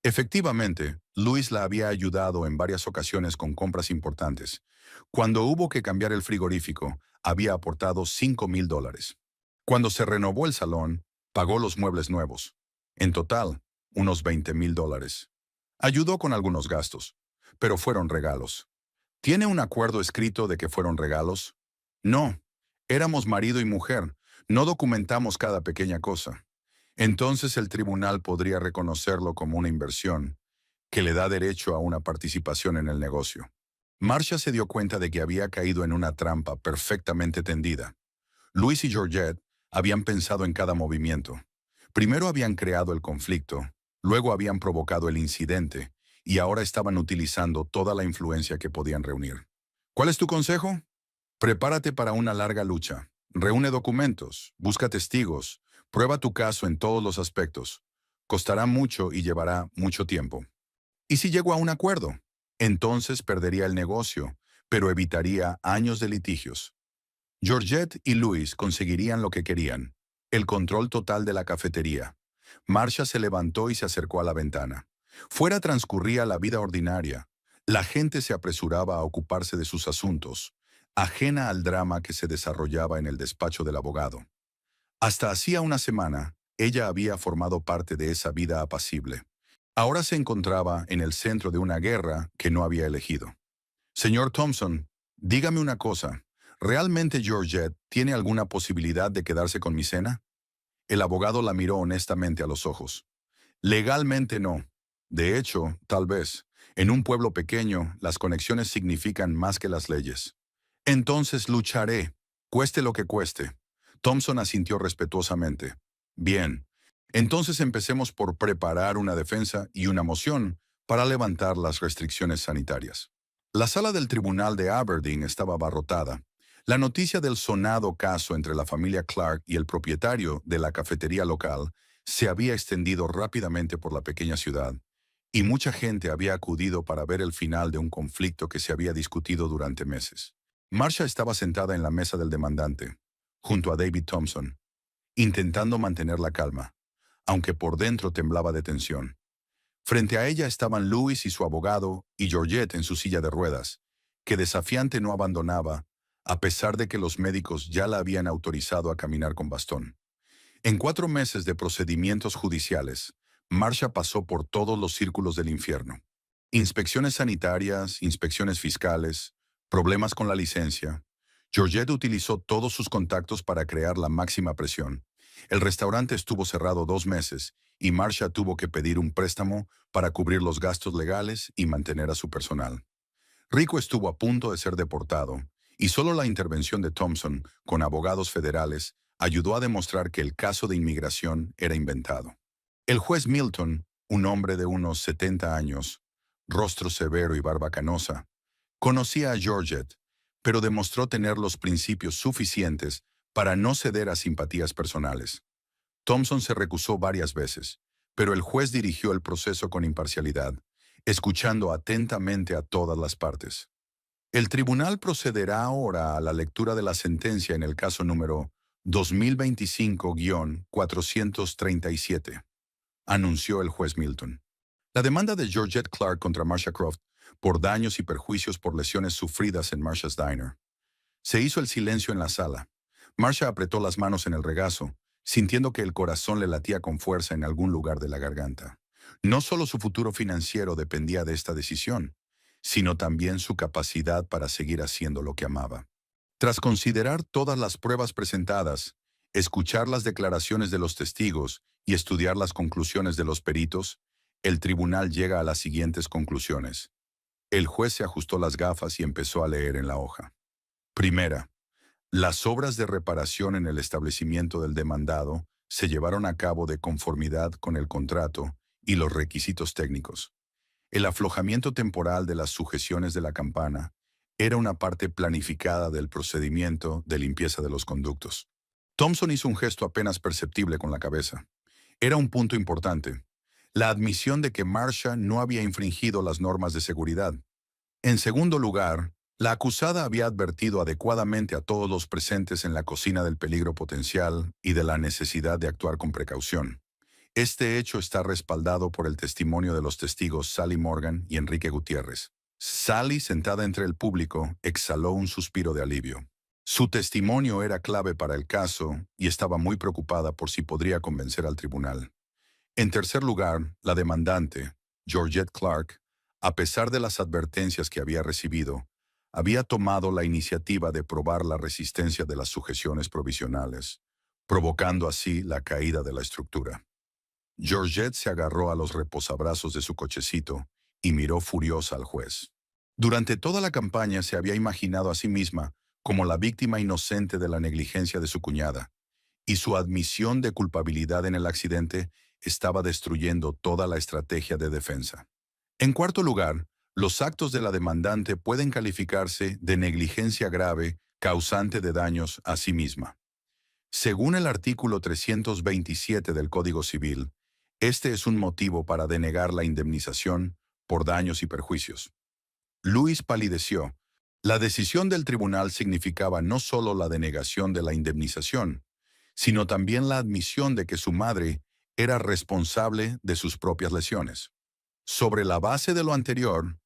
Efectivamente, Louis la había ayudado en varias ocasiones con compras importantes. Cuando hubo que cambiar el frigorífico, había aportado $5,000. Cuando se renovó el salón, pagó los muebles nuevos. En total, unos $20,000. Ayudó con algunos gastos, pero fueron regalos. ¿Tiene un acuerdo escrito de que fueron regalos? No, éramos marido y mujer, no documentamos cada pequeña cosa. Entonces el tribunal podría reconocerlo como una inversión, que le da derecho a una participación en el negocio. Marcia se dio cuenta de que había caído en una trampa perfectamente tendida. Louis y Georgette habían pensado en cada movimiento. Primero habían creado el conflicto, Luego habían provocado el incidente y ahora estaban utilizando toda la influencia que podían reunir. ¿Cuál es tu consejo? Prepárate para una larga lucha. Reúne documentos, busca testigos, prueba tu caso en todos los aspectos. Costará mucho y llevará mucho tiempo. ¿Y si llego a un acuerdo? Entonces perdería el negocio, pero evitaría años de litigios. Georgette y Louis conseguirían lo que querían, el control total de la cafetería. Marcia se levantó y se acercó a la ventana. Fuera transcurría la vida ordinaria. La gente se apresuraba a ocuparse de sus asuntos, ajena al drama que se desarrollaba en el despacho del abogado. Hasta hacía una semana, ella había formado parte de esa vida apacible. Ahora se encontraba en el centro de una guerra que no había elegido. Señor Thompson, dígame una cosa. ¿Realmente Georgette tiene alguna posibilidad de quedarse con mi cena? El abogado la miró honestamente a los ojos. Legalmente no. De hecho, tal vez, en un pueblo pequeño, las conexiones significan más que las leyes. Entonces lucharé, cueste lo que cueste. Thompson asintió respetuosamente. Bien. Entonces empecemos por preparar una defensa y una moción para levantar las restricciones sanitarias. La sala del tribunal de Aberdeen estaba abarrotada. La noticia del sonado caso entre la familia Clark y el propietario de la cafetería local se había extendido rápidamente por la pequeña ciudad, y mucha gente había acudido para ver el final de un conflicto que se había discutido durante meses. Marcia estaba sentada en la mesa del demandante, junto a David Thompson, intentando mantener la calma, aunque por dentro temblaba de tensión. Frente a ella estaban Louis y su abogado y Georgette en su silla de ruedas, que desafiante no abandonaba, a pesar de que los médicos ya la habían autorizado a caminar con bastón. En 4 meses de procedimientos judiciales, Marcia pasó por todos los círculos del infierno. Inspecciones sanitarias, inspecciones fiscales, problemas con la licencia. Georgette utilizó todos sus contactos para crear la máxima presión. El restaurante estuvo cerrado 2 meses y Marcia tuvo que pedir un préstamo para cubrir los gastos legales y mantener a su personal. Rico estuvo a punto de ser deportado, y solo la intervención de Thompson, con abogados federales, ayudó a demostrar que el caso de inmigración era inventado. El juez Milton, un hombre de unos 70 años, rostro severo y barba canosa, conocía a Georgette, pero demostró tener los principios suficientes para no ceder a simpatías personales. Thompson se recusó varias veces, pero el juez dirigió el proceso con imparcialidad, escuchando atentamente a todas las partes. El tribunal procederá ahora a la lectura de la sentencia en el caso número 2025-437, anunció el juez Milton. La demanda de Georgette Clark contra Marcia Croft por daños y perjuicios por lesiones sufridas en Marcia's Diner. Se hizo el silencio en la sala. Marcia apretó las manos en el regazo, sintiendo que el corazón le latía con fuerza en algún lugar de la garganta. No solo su futuro financiero dependía de esta decisión, sino también su capacidad para seguir haciendo lo que amaba. Tras considerar todas las pruebas presentadas, escuchar las declaraciones de los testigos y estudiar las conclusiones de los peritos, el tribunal llega a las siguientes conclusiones. El juez se ajustó las gafas y empezó a leer en la hoja. Primera, las obras de reparación en el establecimiento del demandado se llevaron a cabo de conformidad con el contrato y los requisitos técnicos. El aflojamiento temporal de las sujeciones de la campana era una parte planificada del procedimiento de limpieza de los conductos. Thompson hizo un gesto apenas perceptible con la cabeza. Era un punto importante, la admisión de que Marcia no había infringido las normas de seguridad. En segundo lugar, la acusada había advertido adecuadamente a todos los presentes en la cocina del peligro potencial y de la necesidad de actuar con precaución. Este hecho está respaldado por el testimonio de los testigos Sally Morgan y Enrique Gutiérrez. Sally, sentada entre el público, exhaló un suspiro de alivio. Su testimonio era clave para el caso y estaba muy preocupada por si podría convencer al tribunal. En tercer lugar, la demandante, Georgette Clark, a pesar de las advertencias que había recibido, había tomado la iniciativa de probar la resistencia de las sujeciones provisionales, provocando así la caída de la estructura. Georgette se agarró a los reposabrazos de su cochecito y miró furiosa al juez. Durante toda la campaña se había imaginado a sí misma como la víctima inocente de la negligencia de su cuñada, y su admisión de culpabilidad en el accidente estaba destruyendo toda la estrategia de defensa. En cuarto lugar, los actos de la demandante pueden calificarse de negligencia grave causante de daños a sí misma. Según el artículo 327 del Código Civil, este es un motivo para denegar la indemnización por daños y perjuicios. Luis palideció. La decisión del tribunal significaba no solo la denegación de la indemnización, sino también la admisión de que su madre era responsable de sus propias lesiones. Sobre la base de lo anterior,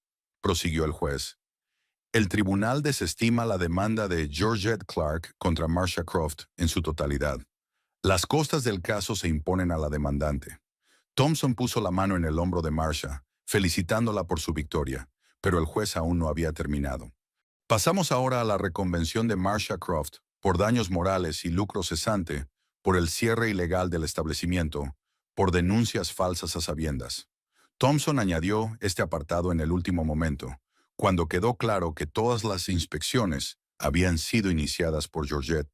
prosiguió el juez, el tribunal desestima la demanda de Georgette Clark contra Marcia Croft en su totalidad. Las costas del caso se imponen a la demandante. Thompson puso la mano en el hombro de Marcia, felicitándola por su victoria, pero el juez aún no había terminado. Pasamos ahora a la reconvención de Marcia Croft por daños morales y lucro cesante por el cierre ilegal del establecimiento, por denuncias falsas a sabiendas. Thompson añadió este apartado en el último momento, cuando quedó claro que todas las inspecciones habían sido iniciadas por Georgette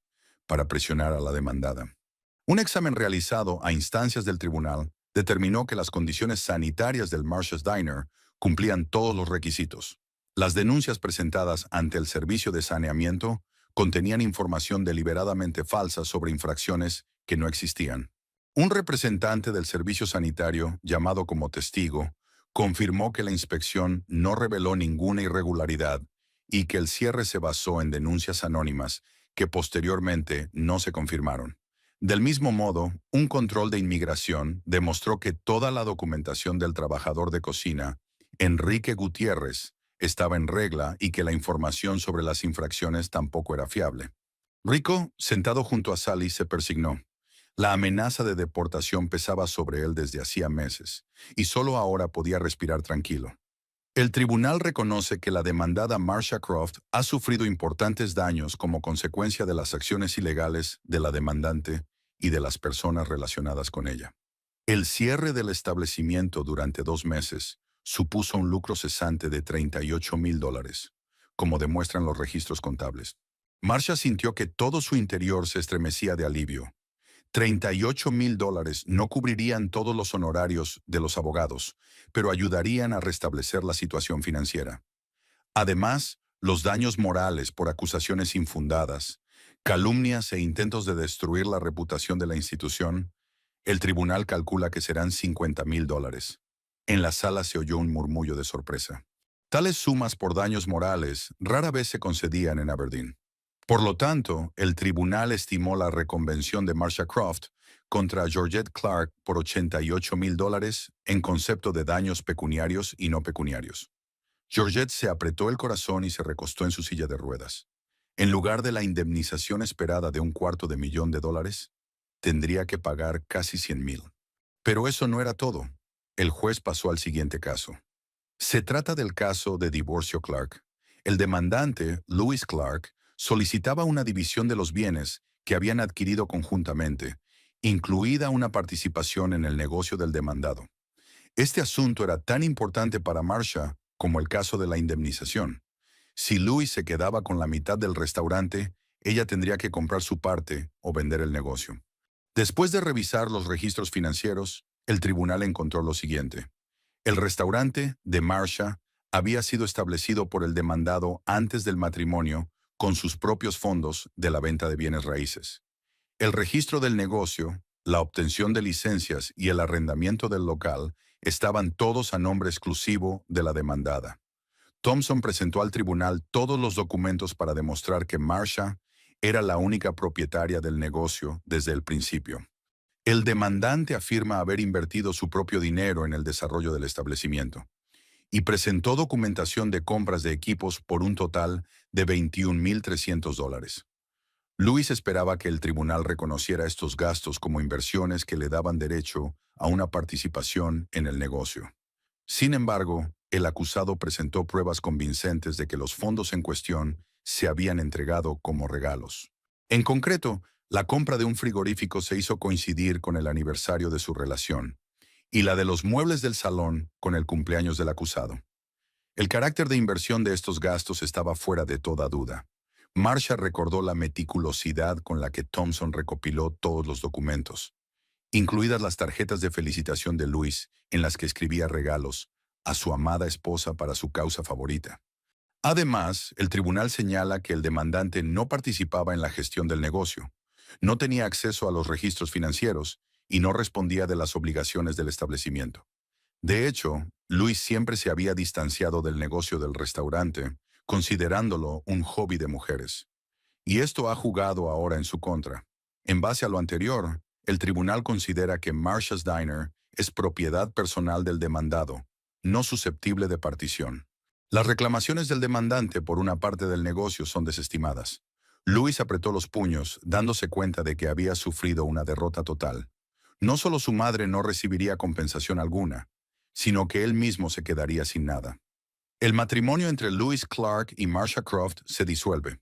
para presionar a la demandada. Un examen realizado a instancias del tribunal determinó que las condiciones sanitarias del Marcia's Diner cumplían todos los requisitos. Las denuncias presentadas ante el servicio de saneamiento contenían información deliberadamente falsa sobre infracciones que no existían. Un representante del servicio sanitario, llamado como testigo, confirmó que la inspección no reveló ninguna irregularidad y que el cierre se basó en denuncias anónimas que posteriormente no se confirmaron. Del mismo modo, un control de inmigración demostró que toda la documentación del trabajador de cocina, Enrique Gutiérrez, estaba en regla y que la información sobre las infracciones tampoco era fiable. Rico, sentado junto a Sally, se persignó. La amenaza de deportación pesaba sobre él desde hacía meses, y solo ahora podía respirar tranquilo. El tribunal reconoce que la demandada Marcia Croft ha sufrido importantes daños como consecuencia de las acciones ilegales de la demandante y de las personas relacionadas con ella. El cierre del establecimiento durante 2 meses supuso un lucro cesante de $38,000, como demuestran los registros contables. Marcia sintió que todo su interior se estremecía de alivio. $38,000 no cubrirían todos los honorarios de los abogados, pero ayudarían a restablecer la situación financiera. Además, los daños morales por acusaciones infundadas, calumnias e intentos de destruir la reputación de la institución, el tribunal calcula que serán $50,000. En la sala se oyó un murmullo de sorpresa. Tales sumas por daños morales rara vez se concedían en Aberdeen. Por lo tanto, el tribunal estimó la reconvención de Marcia Croft contra Georgette Clark por $88,000 en concepto de daños pecuniarios y no pecuniarios. Georgette se apretó el corazón y se recostó en su silla de ruedas. En lugar de la indemnización esperada de $250,000, tendría que pagar casi $100,000. Pero eso no era todo. El juez pasó al siguiente caso. Se trata del caso de divorcio Clark. El demandante, Louis Clark, solicitaba una división de los bienes que habían adquirido conjuntamente, incluida una participación en el negocio del demandado. Este asunto era tan importante para Marcia como el caso de la indemnización. Si Louis se quedaba con la mitad del restaurante, ella tendría que comprar su parte o vender el negocio. Después de revisar los registros financieros, el tribunal encontró lo siguiente. El restaurante de Marcia había sido establecido por el demandado antes del matrimonio con sus propios fondos de la venta de bienes raíces. El registro del negocio, la obtención de licencias y el arrendamiento del local estaban todos a nombre exclusivo de la demandada. Thompson presentó al tribunal todos los documentos para demostrar que Marcia era la única propietaria del negocio desde el principio. El demandante afirma haber invertido su propio dinero en el desarrollo del establecimiento y presentó documentación de compras de equipos por un total de $21,300. Louis esperaba que el tribunal reconociera estos gastos como inversiones que le daban derecho a una participación en el negocio. Sin embargo, el acusado presentó pruebas convincentes de que los fondos en cuestión se habían entregado como regalos. En concreto, la compra de un frigorífico se hizo coincidir con el aniversario de su relación, y la de los muebles del salón con el cumpleaños del acusado. El carácter de inversión de estos gastos estaba fuera de toda duda. Marcia recordó la meticulosidad con la que Thompson recopiló todos los documentos. incluidas las tarjetas de felicitación de Luis en las que escribía regalos a su amada esposa para su causa favorita. Además, el tribunal señala que el demandante no participaba en la gestión del negocio, no tenía acceso a los registros financieros y no respondía de las obligaciones del establecimiento. De hecho, Luis siempre se había distanciado del negocio del restaurante, considerándolo un hobby de mujeres. Y esto ha jugado ahora en su contra. En base a lo anterior, el tribunal considera que Marsha's Diner es propiedad personal del demandado, no susceptible de partición. Las reclamaciones del demandante por una parte del negocio son desestimadas. Luis apretó los puños, dándose cuenta de que había sufrido una derrota total. No solo su madre no recibiría compensación alguna, sino que él mismo se quedaría sin nada. El matrimonio entre Louis Clark y Marsha Croft se disuelve.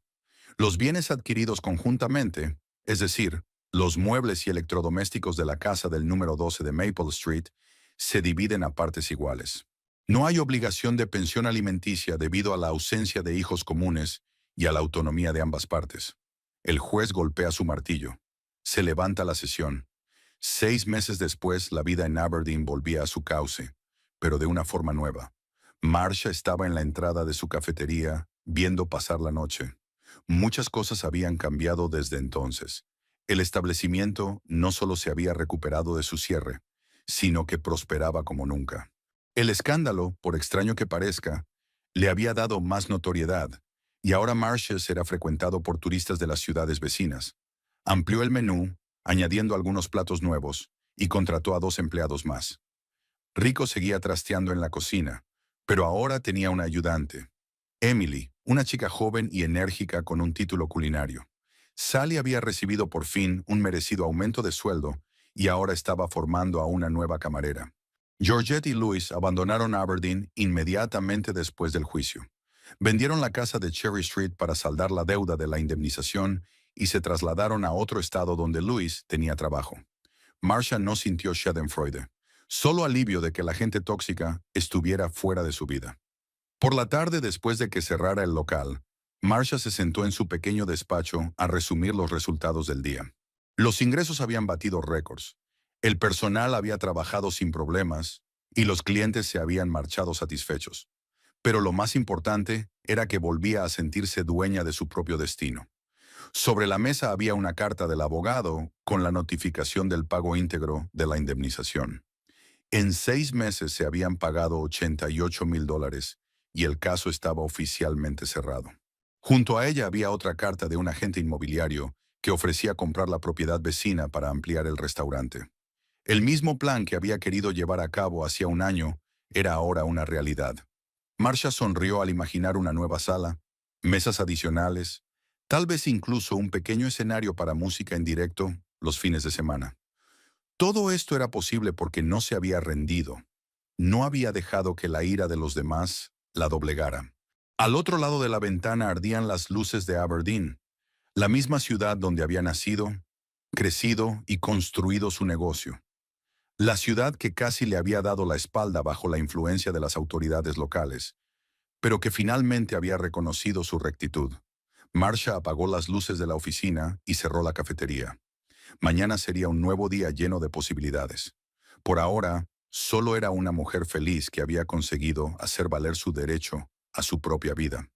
Los bienes adquiridos conjuntamente, es decir, los muebles y electrodomésticos de la casa del número 12 de Maple Street, se dividen a partes iguales. No hay obligación de pensión alimenticia debido a la ausencia de hijos comunes y a la autonomía de ambas partes. El juez golpea su martillo. Se levanta la sesión. 6 meses después, la vida en Aberdeen volvía a su cauce, pero de una forma nueva. Marsha estaba en la entrada de su cafetería, viendo pasar la noche. Muchas cosas habían cambiado desde entonces. El establecimiento no solo se había recuperado de su cierre, sino que prosperaba como nunca. El escándalo, por extraño que parezca, le había dado más notoriedad, y ahora Marsha's era frecuentado por turistas de las ciudades vecinas. Amplió el menú, añadiendo algunos platos nuevos, y contrató a 2 empleados más. Rico seguía trasteando en la cocina, pero ahora tenía una ayudante. Emily, una chica joven y enérgica con un título culinario. Sally había recibido por fin un merecido aumento de sueldo y ahora estaba formando a una nueva camarera. Georgette y Louis abandonaron Aberdeen inmediatamente después del juicio. Vendieron la casa de Cherry Street para saldar la deuda de la indemnización y se trasladaron a otro estado donde Louis tenía trabajo. Marsha no sintió schadenfreude, solo alivio de que la gente tóxica estuviera fuera de su vida. Por la tarde, después de que cerrara el local, Marsha se sentó en su pequeño despacho a resumir los resultados del día. Los ingresos habían batido récords, el personal había trabajado sin problemas y los clientes se habían marchado satisfechos. Pero lo más importante era que volvía a sentirse dueña de su propio destino. Sobre la mesa había una carta del abogado con la notificación del pago íntegro de la indemnización. En 6 meses se habían pagado $88,000 y el caso estaba oficialmente cerrado. Junto a ella había otra carta de un agente inmobiliario que ofrecía comprar la propiedad vecina para ampliar el restaurante. El mismo plan que había querido llevar a cabo hacía un año era ahora una realidad. Marsha sonrió al imaginar una nueva sala, mesas adicionales, tal vez incluso un pequeño escenario para música en directo los fines de semana. Todo esto era posible porque no se había rendido. No había dejado que la ira de los demás la doblegara. Al otro lado de la ventana ardían las luces de Aberdeen, la misma ciudad donde había nacido, crecido y construido su negocio. La ciudad que casi le había dado la espalda bajo la influencia de las autoridades locales, pero que finalmente había reconocido su rectitud. Marsha apagó las luces de la oficina y cerró la cafetería. Mañana sería un nuevo día lleno de posibilidades. Por ahora, solo era una mujer feliz que había conseguido hacer valer su derecho a su propia vida.